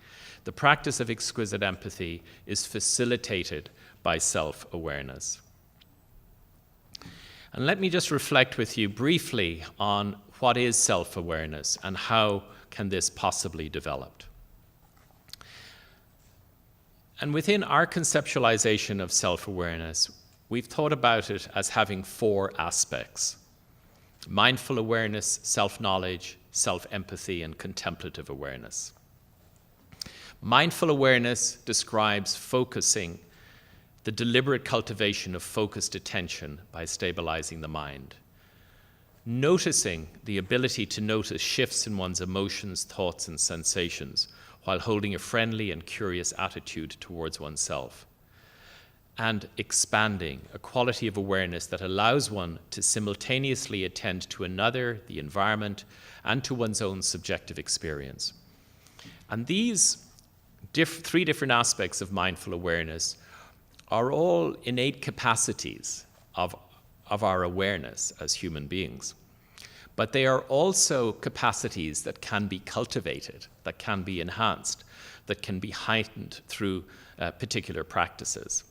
[SPEAKER 3] The practice of exquisite empathy is facilitated by self-awareness. And let me just reflect with you briefly on what is self-awareness and how can this possibly develop. And within our conceptualization of self-awareness, we've thought about it as having 4 aspects: mindful awareness, self-knowledge, self-empathy, and contemplative awareness. Mindful awareness describes focusing, the deliberate cultivation of focused attention by stabilizing the mind. Noticing, the ability to notice shifts in one's emotions, thoughts, and sensations while holding a friendly and curious attitude towards oneself. And expanding, a quality of awareness that allows one to simultaneously attend to another, the environment, and to one's own subjective experience. And these 3 different aspects of mindful awareness are all innate capacities of our awareness as human beings. But they are also capacities that can be cultivated, that can be enhanced, that can be heightened through particular practices.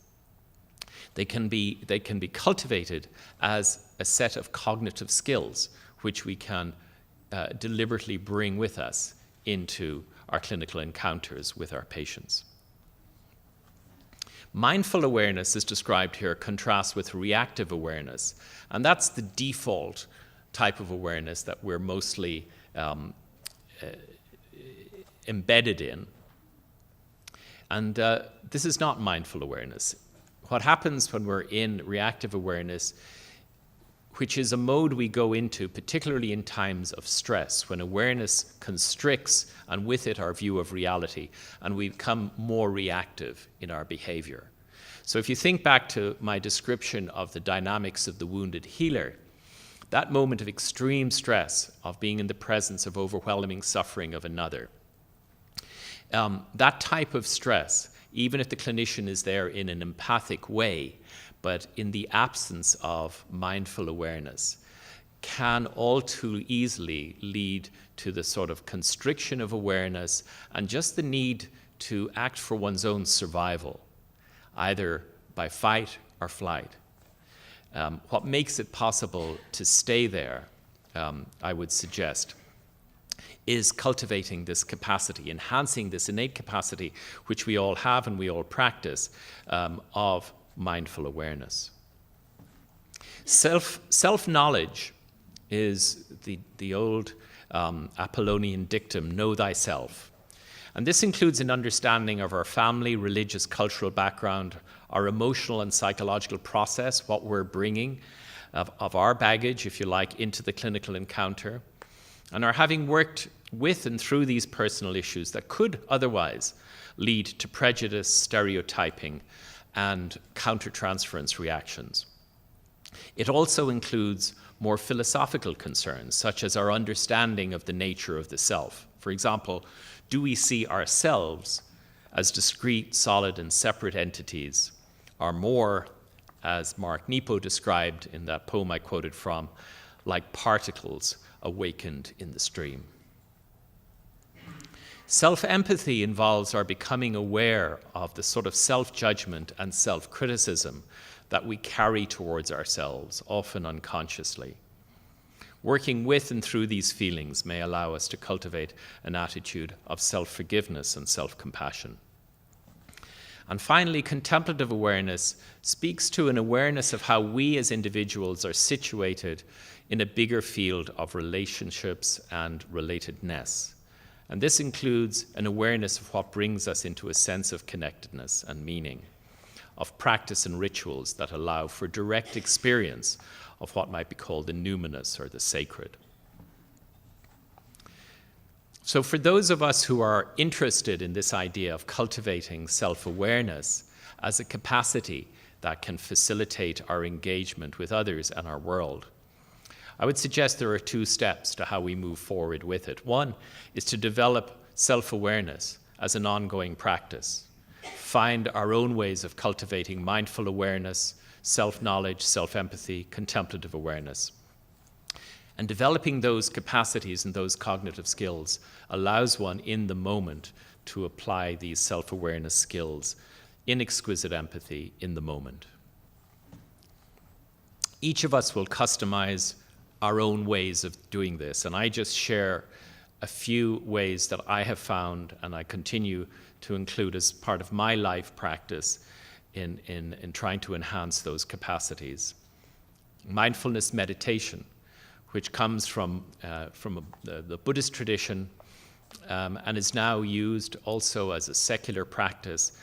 [SPEAKER 3] They can be cultivated as a set of cognitive skills which we can deliberately bring with us into our clinical encounters with our patients. Mindful awareness, is described here, contrasts with reactive awareness. And that's the default type of awareness that we're mostly embedded in. And this is not mindful awareness. What happens when we're in reactive awareness, which is a mode we go into, particularly in times of stress, when awareness constricts, and with it our view of reality, and we become more reactive in our behavior. So if you think back to my description of the dynamics of the wounded healer, that moment of extreme stress, of being in the presence of overwhelming suffering of another, that type of stress, even if the clinician is there in an empathic way, but in the absence of mindful awareness, can all too easily lead to the sort of constriction of awareness and just the need to act for one's own survival, either by fight or flight. What makes it possible to stay there, I would suggest, is cultivating this capacity, enhancing this innate capacity, which we all have and we all practice, of mindful awareness. Self-knowledge is the old Apollonian dictum, know thyself. And this includes an understanding of our family, religious, cultural background, our emotional and psychological process, what we're bringing of our baggage, if you like, into the clinical encounter, and our having worked with and through these personal issues that could otherwise lead to prejudice, stereotyping, and countertransference reactions. It also includes more philosophical concerns, such as our understanding of the nature of the self. For example, do we see ourselves as discrete, solid, and separate entities, or more, as Mark Nepo described in that poem I quoted from, like particles awakened in the stream? Self-empathy involves our becoming aware of the sort of self-judgment and self-criticism that we carry towards ourselves, often unconsciously. Working with and through these feelings may allow us to cultivate an attitude of self-forgiveness and self-compassion. And finally, contemplative awareness speaks to an awareness of how we as individuals are situated in a bigger field of relationships and relatedness. And this includes an awareness of what brings us into a sense of connectedness and meaning, of practice and rituals that allow for direct experience of what might be called the numinous or the sacred. So for those of us who are interested in this idea of cultivating self-awareness as a capacity that can facilitate our engagement with others and our world, I would suggest there are two steps to how we move forward with it. One is to develop self-awareness as an ongoing practice. Find our own ways of cultivating mindful awareness, self-knowledge, self-empathy, contemplative awareness. And developing those capacities and those cognitive skills allows one in the moment to apply these self-awareness skills in exquisite empathy in the moment. Each of us will customize our own ways of doing this, and I just share a few ways that I have found and I continue to include as part of my life practice in trying to enhance those capacities. Mindfulness meditation, which comes from the Buddhist tradition and is now used also as a secular practice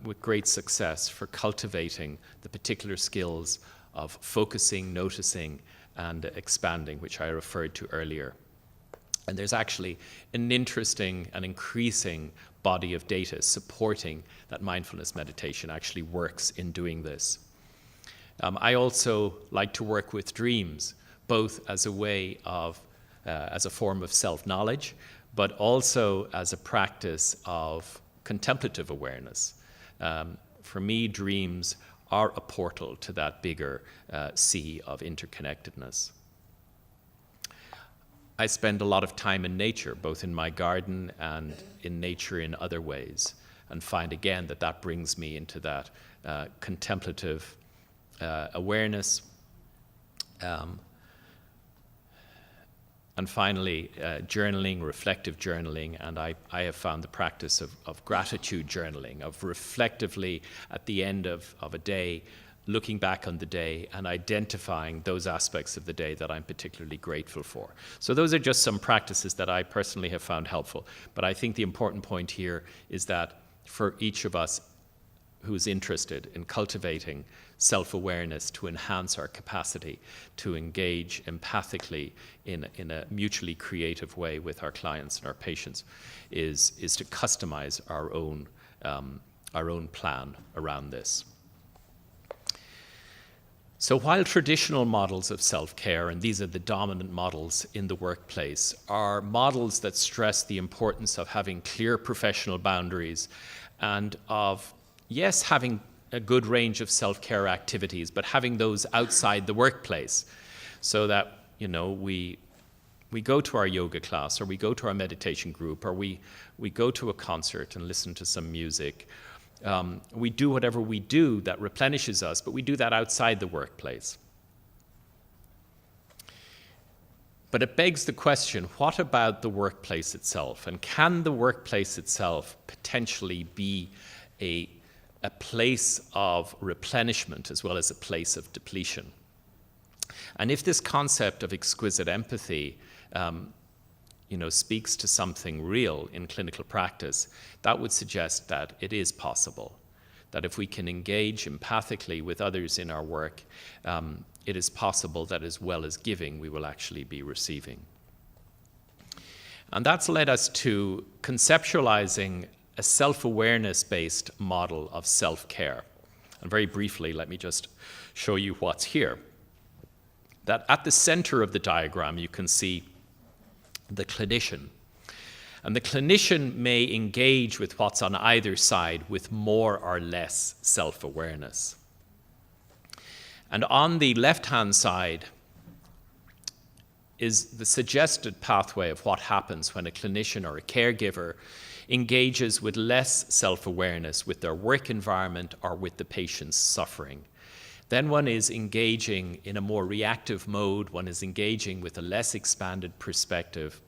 [SPEAKER 3] with great success for cultivating the particular skills of focusing, noticing, and expanding, which I referred to earlier. And there's actually an interesting and increasing body of data supporting that mindfulness meditation actually works in doing this. I also like to work with dreams, both as a way of, as a form of self-knowledge, but also as a practice of contemplative awareness. For me, dreams are a portal to that bigger sea of interconnectedness. I spend a lot of time in nature, both in my garden and in nature in other ways, and find again that brings me into that contemplative awareness. And finally, journaling, reflective journaling, and I have found the practice of gratitude journaling, of reflectively at the end of a day, looking back on the day and identifying those aspects of the day that I'm particularly grateful for. So those are just some practices that I personally have found helpful. But I think the important point here is that for each of us who is interested in cultivating self-awareness to enhance our capacity to engage empathically in a mutually creative way with our clients and our patients is to customize our own plan around this. So while traditional models of self-care, and these are the dominant models in the workplace, are models that stress the importance of having clear professional boundaries and of, yes, having a good range of self-care activities, but having those outside the workplace so that, we go to our yoga class, or we go to our meditation group, or we go to a concert and listen to some music. We do whatever we do that replenishes us, but we do that outside the workplace. But it begs the question, what about the workplace itself? And can the workplace itself potentially be a place of replenishment as well as a place of depletion? And if this concept of exquisite empathy speaks to something real in clinical practice, that would suggest that it is possible, that if we can engage empathically with others in our work, it is possible that as well as giving, we will actually be receiving. And that's led us to conceptualizing a self-awareness-based model of self-care. And very briefly, let me just show you what's here. That at the center of the diagram, you can see the clinician. And the clinician may engage with what's on either side with more or less self-awareness. And on the left-hand side is the suggested pathway of what happens when a clinician or a caregiver engages with less self-awareness with their work environment or with the patient's suffering. Then one is engaging in a more reactive mode, one is engaging with a less expanded perspective.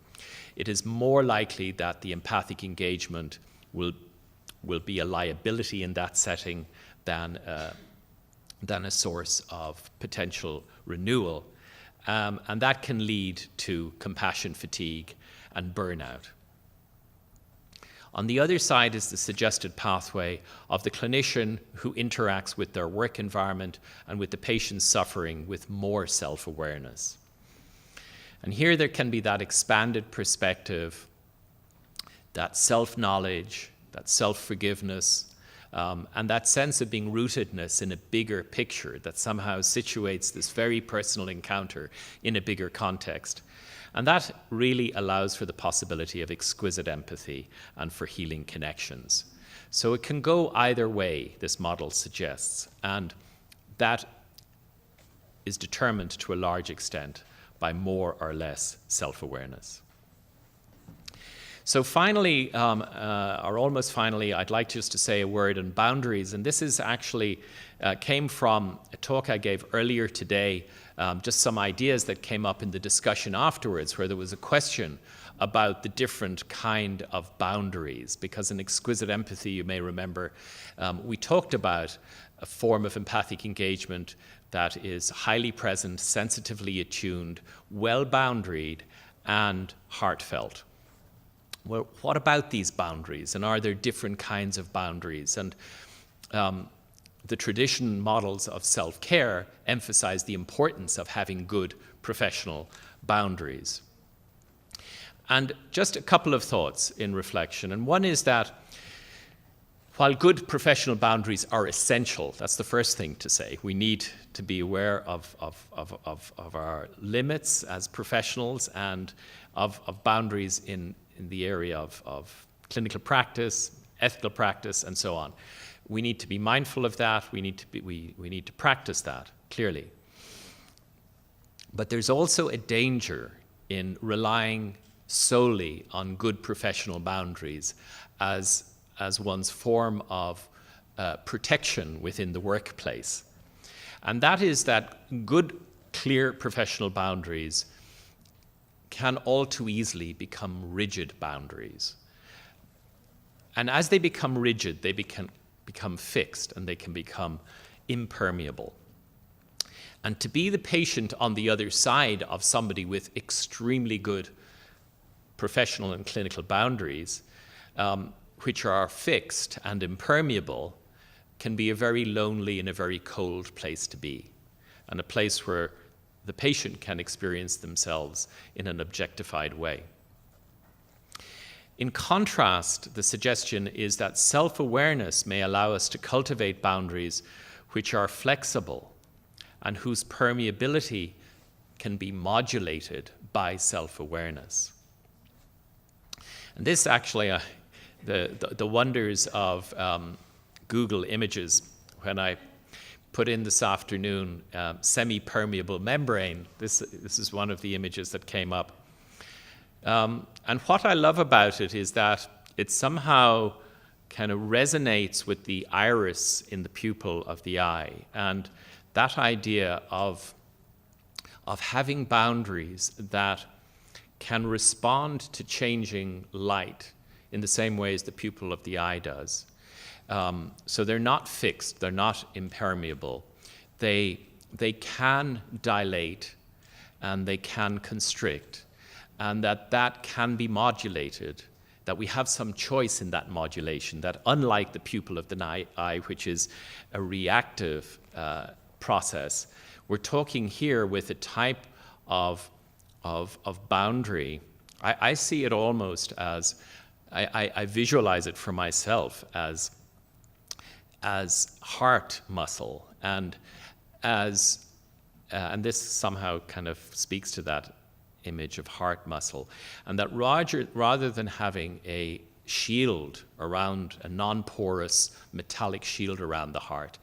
[SPEAKER 3] It is more likely that the empathic engagement will be a liability in that setting than a source of potential renewal. And that can lead to compassion fatigue and burnout. On the other side is the suggested pathway of the clinician who interacts with their work environment and with the patient's suffering with more self-awareness. And here there can be that expanded perspective, that self-knowledge, that self-forgiveness, and that sense of being rootedness in a bigger picture that somehow situates this very personal encounter in a bigger context. And that really allows for the possibility of exquisite empathy and for healing connections. So it can go either way, this model suggests, and that is determined to a large extent by more or less self-awareness. So finally, or almost finally, I'd like just to say a word on boundaries. And this is actually came from a talk I gave earlier today, just some ideas that came up in the discussion afterwards, where there was a question about the different kind of boundaries. Because in Exquisite Empathy, you may remember, we talked about a form of empathic engagement that is highly present, sensitively attuned, well-boundaried, and heartfelt. Well, what about these boundaries, and are there different kinds of boundaries? And the tradition models of self-care emphasize the importance of having good professional boundaries. And just a couple of thoughts in reflection. And one is that while good professional boundaries are essential, that's the first thing to say. We need to be aware of our limits as professionals and of boundaries in the area of clinical practice, ethical practice, and so on. We need to be mindful of that. We need to practice that, clearly. But there's also a danger in relying solely on good professional boundaries as one's form of protection within the workplace. And that is that good, clear professional boundaries can all too easily become rigid boundaries. And as they become rigid, they become fixed, and they can become impermeable. And to be the patient on the other side of somebody with extremely good professional and clinical boundaries, which are fixed and impermeable, can be a very lonely and a very cold place to be, and a place where the patient can experience themselves in an objectified way. In contrast, the suggestion is that self-awareness may allow us to cultivate boundaries which are flexible and whose permeability can be modulated by self-awareness. And this actually, the wonders of Google Images, when I put in this afternoon semi-permeable membrane, this is one of the images that came up. And what I love about it is that it somehow kind of resonates with the iris in the pupil of the eye, and that idea of having boundaries that can respond to changing light in the same way as the pupil of the eye does. So they're not fixed, they're not impermeable. They can dilate and they can constrict, and that can be modulated, that we have some choice in that modulation, that unlike the pupil of the eye, which is a reactive process, we're talking here with a type of boundary. I see it almost as, I visualize it for myself as heart muscle, and this somehow kind of speaks to that image of heart muscle, and that rather than having a shield around, a non-porous metallic shield around the heart,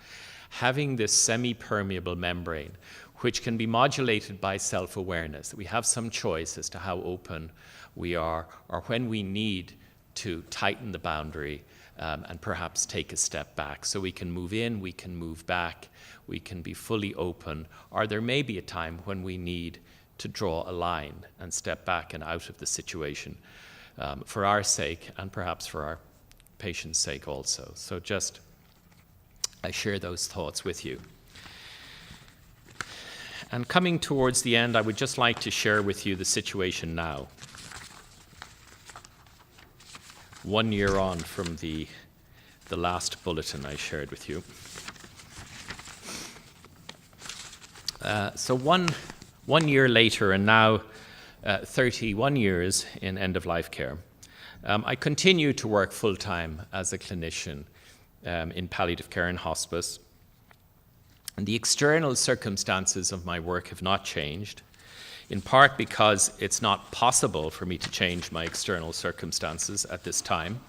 [SPEAKER 3] having this semi-permeable membrane which can be modulated by self-awareness, that we have some choice as to how open we are, or when we need to tighten the boundary and perhaps take a step back. So we can move in, we can move back, we can be fully open, or there may be a time when we need to draw a line and step back and out of the situation for our sake and perhaps for our patient's sake also. So just, I share those thoughts with you. And coming towards the end, I would just like to share with you the situation now. 1 year on from the last bulletin I shared with you. So one year later, and now 31 years in end-of-life care, I continue to work full-time as a clinician in palliative care and hospice. And the external circumstances of my work have not changed, in part because it's not possible for me to change my external circumstances at this time.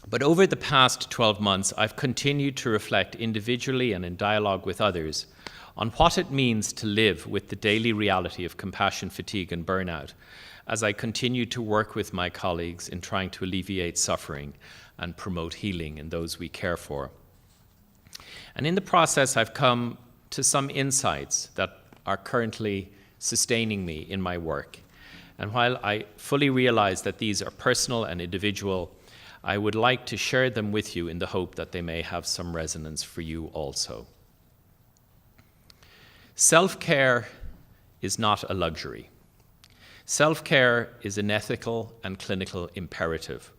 [SPEAKER 3] But over the past 12 months, I've continued to reflect individually and in dialogue with others on what it means to live with the daily reality of compassion fatigue and burnout, as I continue to work with my colleagues in trying to alleviate suffering and promote healing in those we care for. And in the process, I've come to some insights that are currently sustaining me in my work. And while I fully realize that these are personal and individual, I would like to share them with you in the hope that they may have some resonance for you also. Self-care is not a luxury. Self-care is an ethical and clinical imperative.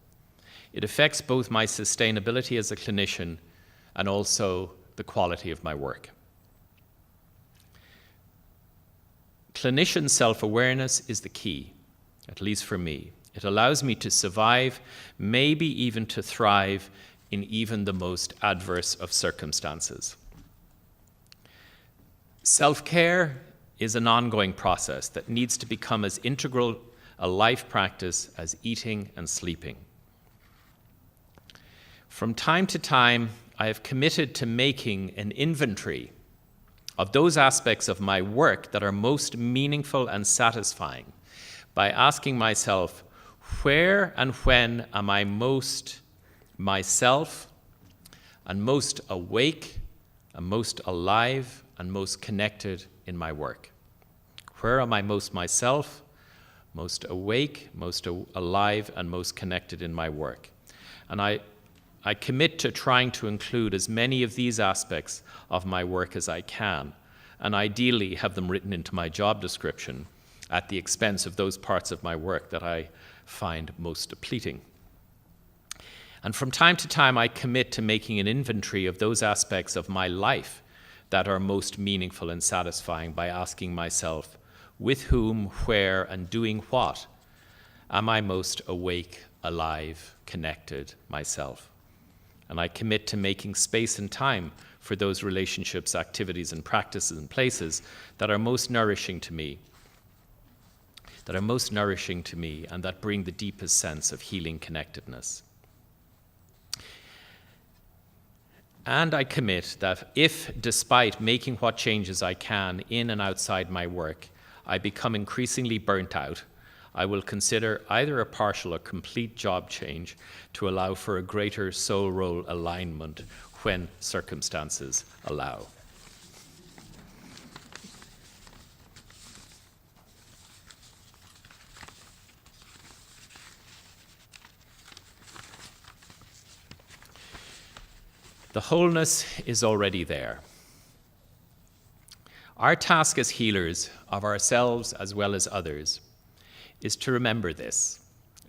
[SPEAKER 3] It affects both my sustainability as a clinician and also the quality of my work. Clinician self-awareness is the key, at least for me. It allows me to survive, maybe even to thrive in even the most adverse of circumstances. Self-care is an ongoing process that needs to become as integral a life practice as eating and sleeping. From time to time, I have committed to making an inventory of those aspects of my work that are most meaningful and satisfying by asking myself, where and when am I most myself and most awake and most alive and most connected in my work? Where am I most myself, most awake, most alive, and most connected in my work? And I commit to trying to include as many of these aspects of my work as I can, and ideally have them written into my job description at the expense of those parts of my work that I find most depleting. And from time to time, I commit to making an inventory of those aspects of my life that are most meaningful and satisfying by asking myself, with whom, where, and doing what am I most awake, alive, connected myself? And I commit to making space and time for those relationships, activities, and practices and places that are most nourishing to me, and that bring the deepest sense of healing connectedness. And I commit that if, despite making what changes I can in and outside my work, I become increasingly burnt out, I will consider either a partial or complete job change to allow for a greater soul role alignment when circumstances allow. The wholeness is already there. Our task as healers of ourselves as well as others is to remember this,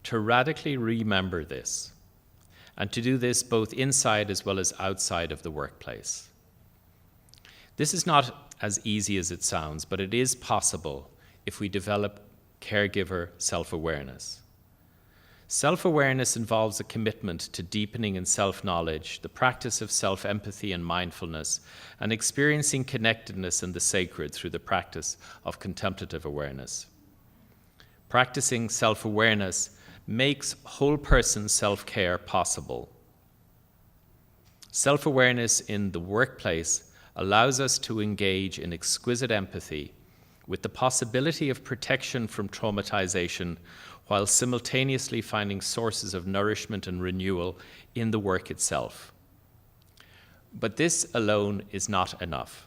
[SPEAKER 3] to radically remember this, and to do this both inside as well as outside of the workplace. This is not as easy as it sounds, but it is possible if we develop caregiver self-awareness. Self-awareness involves a commitment to deepening in self-knowledge, the practice of self-empathy and mindfulness, and experiencing connectedness in the sacred through the practice of contemplative awareness. Practicing self-awareness makes whole person self-care possible. Self-awareness in the workplace allows us to engage in exquisite empathy with the possibility of protection from traumatization while simultaneously finding sources of nourishment and renewal in the work itself. But this alone is not enough.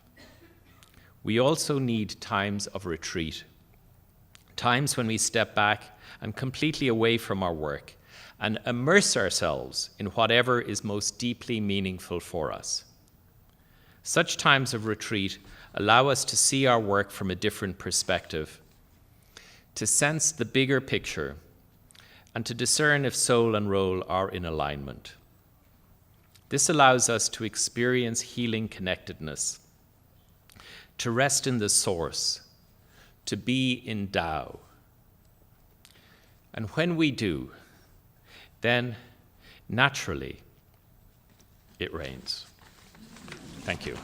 [SPEAKER 3] We also need times of retreat, times when we step back and completely away from our work and immerse ourselves in whatever is most deeply meaningful for us. Such times of retreat allow us to see our work from a different perspective, to sense the bigger picture, and to discern if soul and role are in alignment. This allows us to experience healing connectedness, to rest in the source, to be in Tao. And when we do, then naturally it rains. Thank you.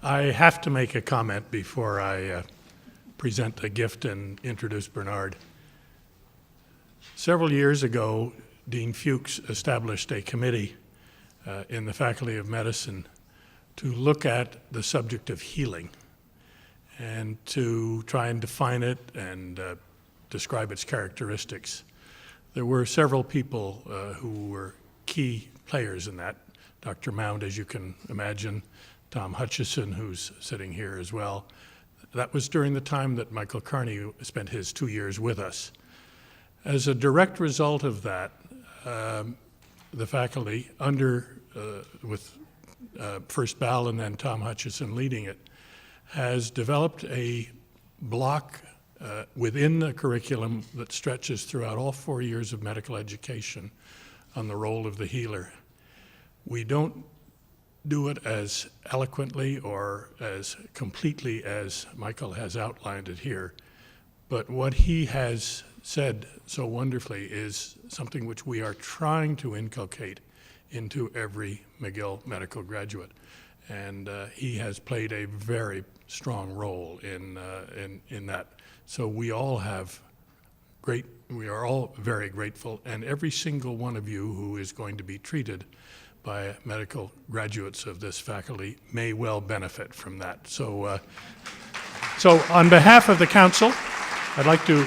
[SPEAKER 1] I have to make a comment before I present a gift and introduce Bernard. Several years ago, Dean Fuchs established a committee in the Faculty of Medicine to look at the subject of healing and to try and define it and describe its characteristics. There were several people who were key players in that. Dr. Mound, as you can imagine, Tom Hutchison, who's sitting here as well. That was during the time that Michael Kearney spent his 2 years with us. As a direct result of that, the faculty, with first Bal and then Tom Hutchison leading it, has developed a block within the curriculum that stretches throughout all 4 years of medical education on the role of the healer. We don't do it as eloquently or as completely as Michael has outlined it here, but what he has said so wonderfully is something which we are trying to inculcate into every McGill medical graduate. And he has played a very strong role in that. So we are all very grateful, and every single one of you who is going to be treated by medical graduates of this faculty may well benefit from that. So on behalf of the council, I'd like to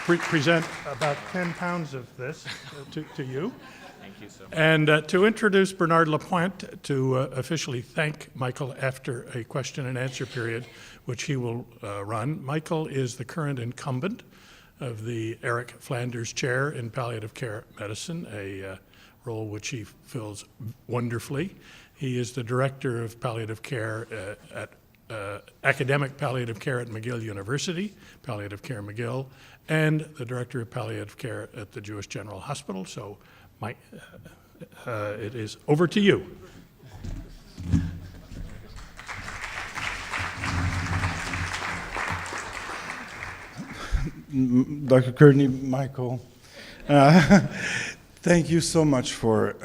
[SPEAKER 1] present about 10 pounds of this to you.
[SPEAKER 3] Thank you so much.
[SPEAKER 1] And to introduce Bernard Lapointe, to officially thank Michael after a question and answer period, which he will run. Michael is the current incumbent of the Eric Flanders Chair in Palliative Care Medicine, a role which he fills wonderfully. He is the Director of Palliative Care at Academic Palliative Care at McGill University, Palliative Care McGill, and the Director of Palliative Care at the Jewish General Hospital. So, Mike, it is over to you.
[SPEAKER 4] Dr. Kearney, Michael, thank you so much for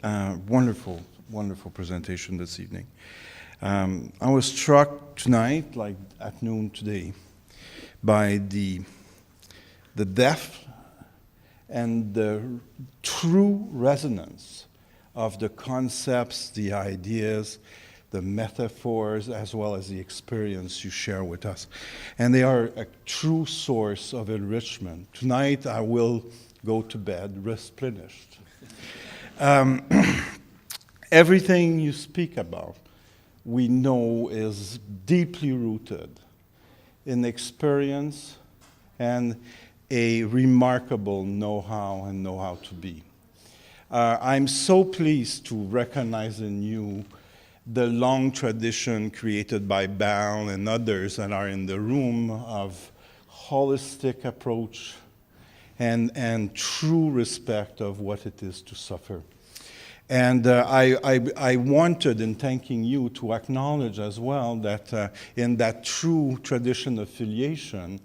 [SPEAKER 4] wonderful, wonderful presentation this evening. I was struck tonight, like at noon today, by the depth and the true resonance of the concepts, the ideas, the metaphors, as well as the experience you share with us. And they are a true source of enrichment. Tonight I will go to bed replenished. Everything you speak about, we know is deeply rooted in experience and a remarkable know-how and know-how to be. I'm so pleased to recognize in you the long tradition created by Bal and others that are in the room of holistic approach and true respect of what it is to suffer. And I wanted, in thanking you, to acknowledge as well that in that true tradition of filiation,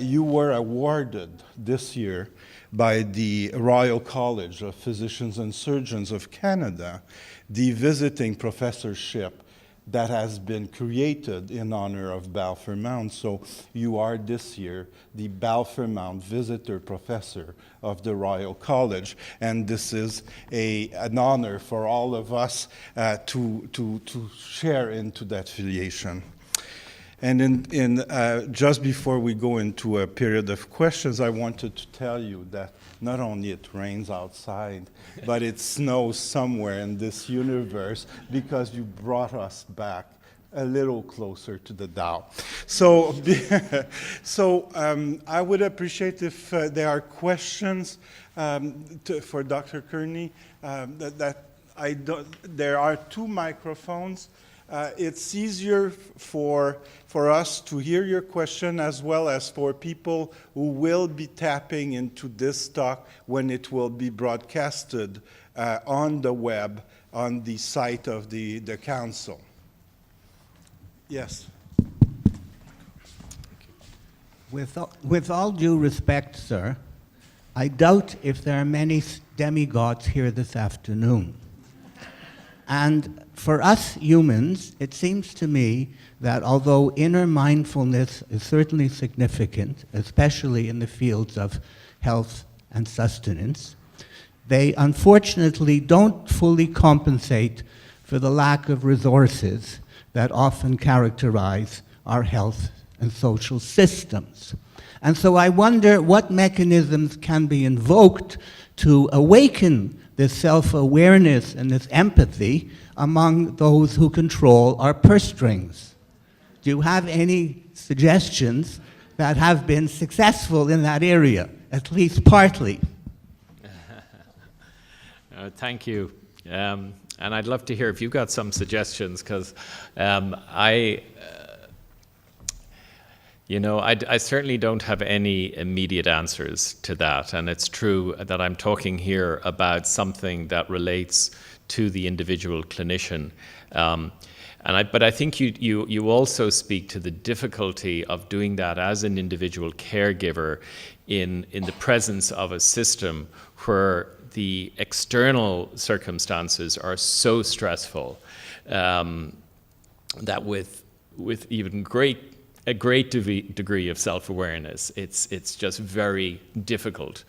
[SPEAKER 4] you were awarded this year by the Royal College of Physicians and Surgeons of Canada the visiting professorship that has been created in honor of Balfour Mount. So you are this year the Balfour Mount Visitor Professor of the Royal College, and this is an honor for all of us to share into that filiation. And just before we go into a period of questions, I wanted to tell you that not only it rains outside, but it snows somewhere in this universe because you brought us back a little closer to the Tao. So, I would appreciate if there are questions for Dr. Kearney. There are 2 microphones. It's easier for us to hear your question as well as for people who will be tapping into this talk when it will be broadcasted on the web, on the site of the council. Yes.
[SPEAKER 5] With all due respect, sir, I doubt if there are many demigods here this afternoon. And for us humans, it seems to me that although inner mindfulness is certainly significant, especially in the fields of health and sustenance, they unfortunately don't fully compensate for the lack of resources that often characterize our health and social systems. And so I wonder what mechanisms can be invoked to awaken this self-awareness and this empathy among those who control our purse strings. Do you have any suggestions that have been successful in that area, at least partly?
[SPEAKER 3] Thank you. And I'd love to hear if you've got some suggestions, because I certainly don't have any immediate answers to that. And it's true that I'm talking here about something that relates to the individual clinician. But I think you also speak to the difficulty of doing that as an individual caregiver in the presence of a system where the external circumstances are so stressful that with even great a great degree of self-awareness. It's just very difficult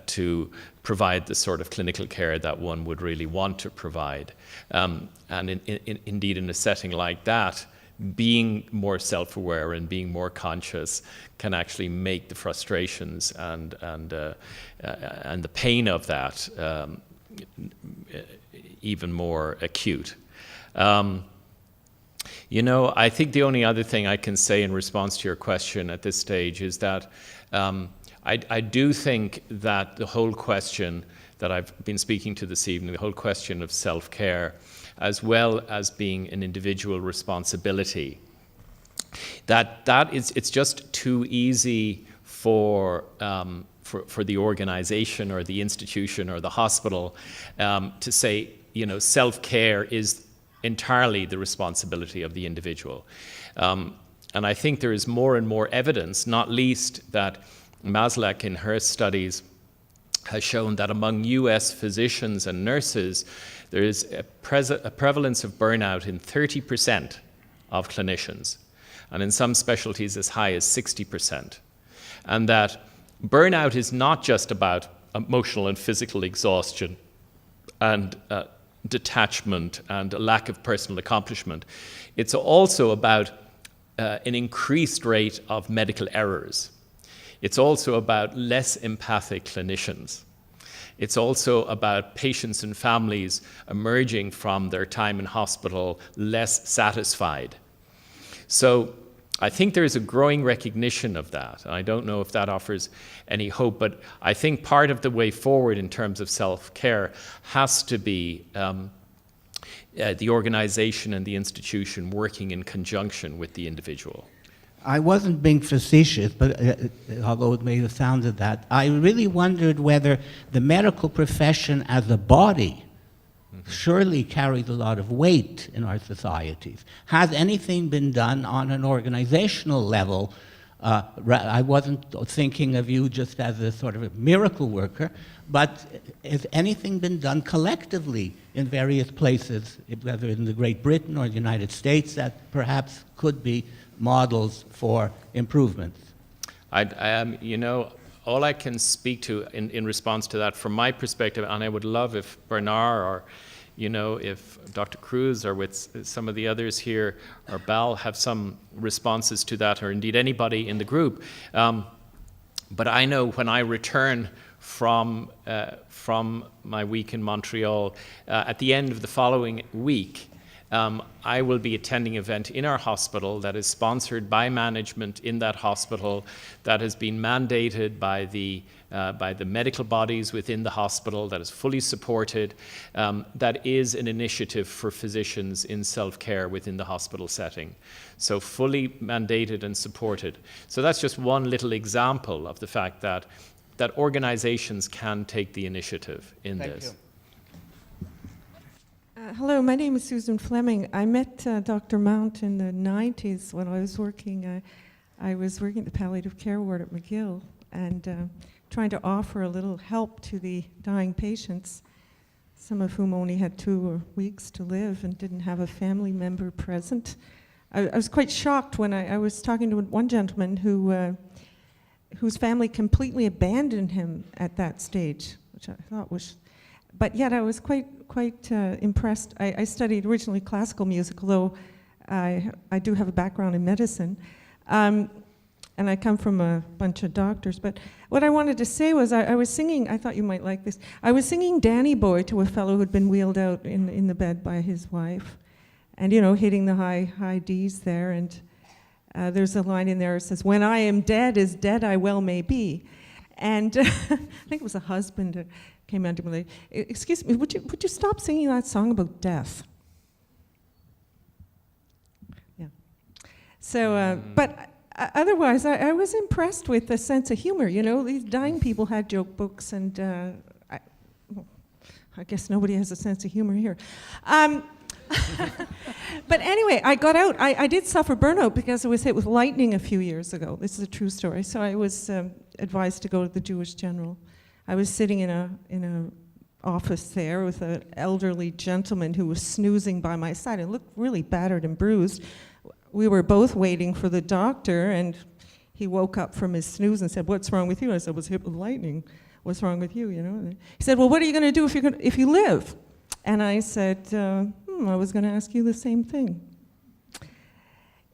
[SPEAKER 3] to provide the sort of clinical care that one would really want to provide. And indeed, in a setting like that, being more self-aware and being more conscious can actually make the frustrations and the pain of that even more acute. I think the only other thing I can say in response to your question at this stage is that I do think that the whole question that I've been speaking to this evening, the whole question of self-care, as well as being an individual responsibility, it's just too easy for the organization or the institution or the hospital to say, self-care is entirely the responsibility of the individual. And I think there is more and more evidence, not least that Maslach in her studies has shown that among US physicians and nurses, there is a prevalence of burnout in 30% of clinicians, and in some specialties as high as 60%. And that burnout is not just about emotional and physical exhaustion and detachment and a lack of personal accomplishment. It's also about an increased rate of medical errors. It's also about less empathic clinicians. It's also about patients and families emerging from their time in hospital less satisfied. So I think there is a growing recognition of that. And I don't know if that offers any hope, but I think part of the way forward in terms of self-care has to be the organization and the institution working in conjunction with the individual.
[SPEAKER 5] I wasn't being facetious, but although it may have sounded that, I really wondered whether the medical profession as a body surely carries a lot of weight in our societies. Has anything been done on an organizational level? I wasn't thinking of you just as a sort of a miracle worker, but has anything been done collectively in various places, whether in the Great Britain or the United States, that perhaps could be models for improvements?
[SPEAKER 3] All I can speak to in response to that from my perspective, and I would love if Bernard or if Dr. Cruz or with some of the others here or Bal have some responses to that, or indeed anybody in the group. But I know when I return from my week in Montreal, at the end of the following week, I will be attending an event in our hospital that is sponsored by management in that hospital, that has been mandated by the medical bodies within the hospital, that is fully supported, that is an initiative for physicians in self-care within the hospital setting. So fully mandated and supported. So that's just one little example of the fact that organizations can take the initiative in this.
[SPEAKER 5] Thank you.
[SPEAKER 6] Hello, my name is Susan Fleming. I met Dr. Mount in the 90s when I was working. I was working at the palliative care ward at McGill and trying to offer a little help to the dying patients, some of whom only had 2 weeks to live and didn't have a family member present. I was quite shocked when I was talking to one gentleman whose family completely abandoned him at that stage, which I thought was... But yet I was quite impressed. I studied originally classical music, although I do have a background in medicine. And I come from a bunch of doctors. But what I wanted to say was I was singing, I thought you might like this, I was singing Danny Boy to a fellow who'd been wheeled out in the bed by his wife. And, hitting the high Ds there. And there's a line in there that says, "When I am dead, as dead I well may be." And I think it was a husband came out to me like, "Excuse me, would you stop singing that song about death?" Yeah. So, but otherwise, I was impressed with the sense of humor. These dying people had joke books, and I guess nobody has a sense of humor here. But anyway, I got out. I did suffer burnout because I was hit with lightning a few years ago. This is a true story. So I was advised to go to the Jewish General. I was sitting in a office there with an elderly gentleman who was snoozing by my side and looked really battered and bruised. we were both waiting for the doctor, and he woke up from his snooze and said, "What's wrong with you?" I said, "I was hit with lightning. What's wrong with you?" You know. And he said, "Well, what are you going to do if you live?" And I said, "I was going to ask you the same thing."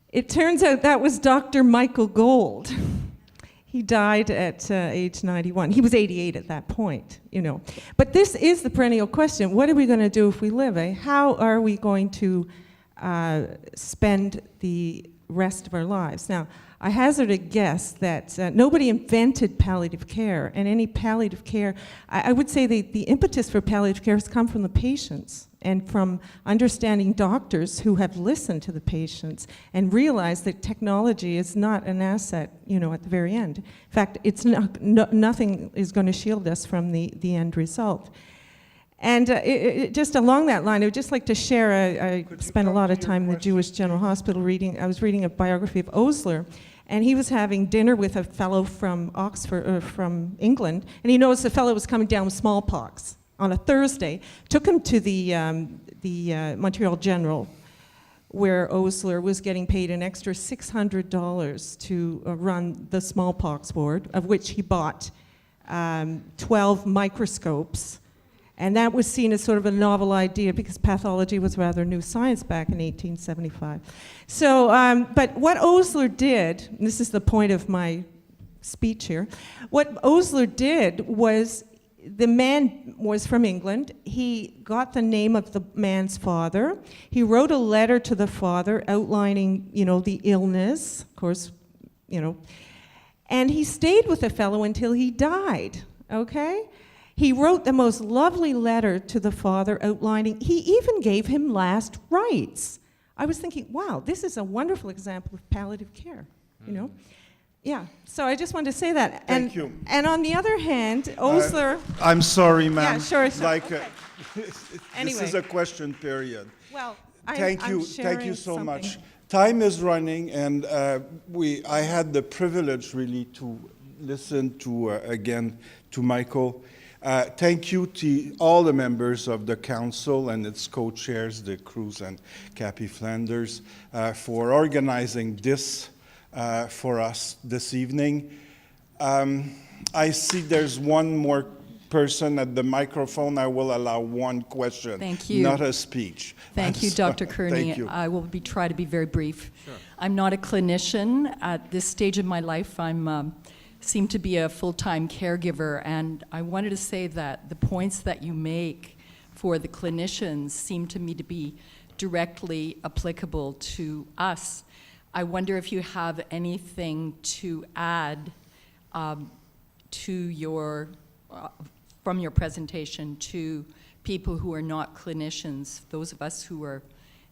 [SPEAKER 6] It turns out that was Dr. Michael Gold. He died at age 91. He was 88 at that point, you know. But this is the perennial question. What are we going to do if we live? How are we going to spend the rest of our lives? Now, I hazard a guess that nobody invented palliative care, and any palliative care, I would say the impetus for palliative care has come from the patients and from understanding doctors who have listened to the patients and realized that technology is not an asset, you know, at the very end. In fact, it's nothing is going to shield us from the end result. And just along that line, I would just like to share, I spent a lot of time in the Jewish General Hospital I was reading a biography of Osler, and he was having dinner with a fellow from Oxford, from England, and he noticed the fellow was coming down with smallpox on a Thursday, took him to the Montreal General, where Osler was getting paid an extra $600 to run the smallpox ward, of which he bought 12 microscopes. And that was seen as sort of a novel idea because pathology was rather new science back in 1875. So, but what Osler did, and this is the point of my speech here, what Osler did was, the man was from England. He got the name of the man's father. He wrote a letter to the father outlining, you know, the illness, of course, you know, and he stayed with the fellow until he died, okay? He wrote the most lovely letter to the father outlining, he even gave him last rites. I was thinking, wow, this is a wonderful example of palliative care, you know? Yeah, so I just wanted to say that.
[SPEAKER 4] Thank you.
[SPEAKER 6] And on the other hand, Osler...
[SPEAKER 4] I'm sorry, ma'am.
[SPEAKER 6] Yeah, sure.
[SPEAKER 4] Like,
[SPEAKER 6] okay.
[SPEAKER 4] this is a question period.
[SPEAKER 6] Well,
[SPEAKER 4] Thank you
[SPEAKER 6] sharing
[SPEAKER 4] so
[SPEAKER 6] something.
[SPEAKER 4] much. Time is running, and I had the privilege really to listen to, again, to Michael. Thank you to all the members of the council and its co-chairs, the Cruz and Cappy Flanders, for organizing this for us this evening. I see there's one more person at the microphone. I will allow one question.
[SPEAKER 7] Thank you.
[SPEAKER 4] Not a speech.
[SPEAKER 7] Thank you, Dr. Kearney.
[SPEAKER 4] Thank you.
[SPEAKER 7] I will try to be very brief.
[SPEAKER 3] Sure.
[SPEAKER 7] I'm not a clinician. At this stage of my life, I'm seem to be a full-time caregiver, and I wanted to say that the points that you make for the clinicians seem to me to be directly applicable to us. I wonder if you have anything to add to your, from your presentation to people who are not clinicians, those of us who are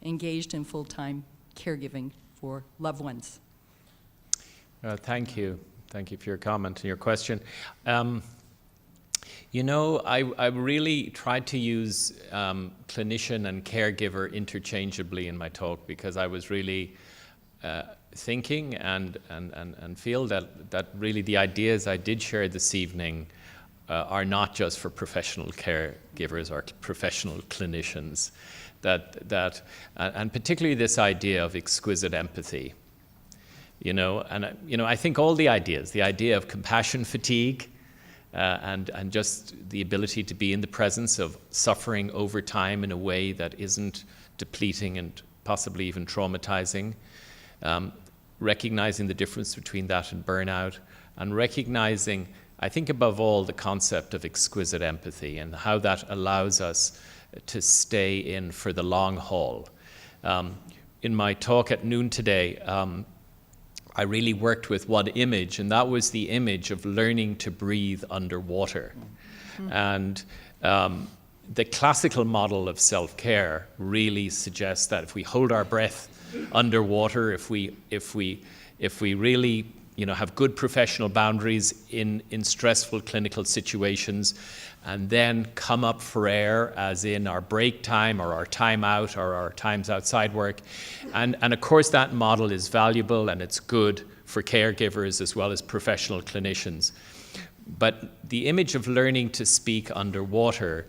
[SPEAKER 7] engaged in full-time caregiving for loved ones.
[SPEAKER 3] Thank you. Thank you for your comment and your question. You know, I really tried to use clinician and caregiver interchangeably in my talk because I was really thinking and feel that really the ideas I did share this evening are not just for professional caregivers or professional clinicians, and particularly this idea of exquisite empathy. You know, and I think all the ideas, the idea of compassion fatigue, and just the ability to be in the presence of suffering over time in a way that isn't depleting and possibly even traumatizing, recognizing the difference between that and burnout, and recognizing, I think above all, the concept of exquisite empathy and how that allows us to stay in for the long haul. In my talk at noon today, I really worked with one image, and that was the image of learning to breathe underwater. Mm-hmm. And the classical model of self-care really suggests that if we hold our breath underwater, if we really, you know, have good professional boundaries in stressful clinical situations, and then come up for air, as in our break time or our time out or our times outside work. And of course that model is valuable and it's good for caregivers as well as professional clinicians. But the image of learning to speak underwater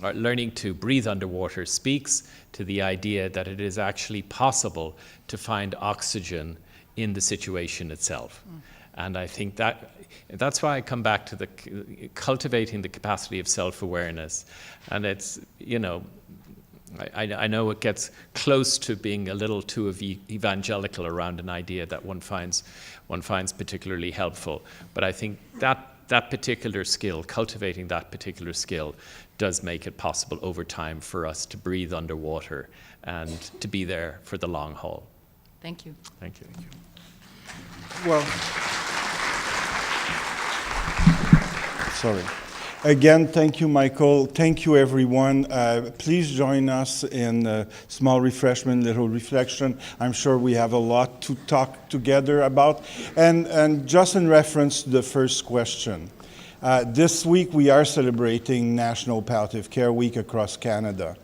[SPEAKER 3] or learning to breathe underwater speaks to the idea that it is actually possible to find oxygen in the situation itself. And I think that's why I come back to the cultivating the capacity of self-awareness. And it's, you know, I know it gets close to being a little too evangelical around an idea that one finds particularly helpful. But I think that particular skill, cultivating that particular skill, does make it possible over time for us to breathe underwater and to be there for the long haul.
[SPEAKER 7] Thank you.
[SPEAKER 3] Thank you.
[SPEAKER 4] Well, sorry. Again, thank you, Michael. Thank you, everyone. Please join us in a small refreshment, little reflection. I'm sure we have a lot to talk together about. And just in reference to the first question, this week we are celebrating National Palliative Care Week across Canada.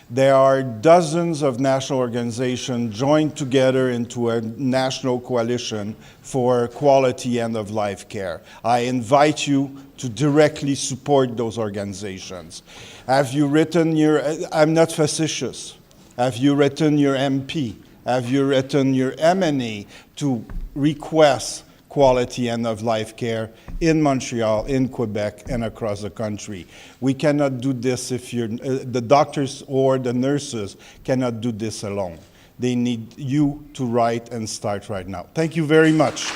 [SPEAKER 4] There are dozens of national organizations joined together into a national coalition for quality end-of-life care. I invite you to directly support those organizations. Have you written I'm not facetious, have you written your MP? Have you written your MNA to request quality end-of-life care in Montreal, in Quebec, and across the country? We cannot do this if the doctors or the nurses cannot do this alone. They need you to write and start right now. Thank you very much.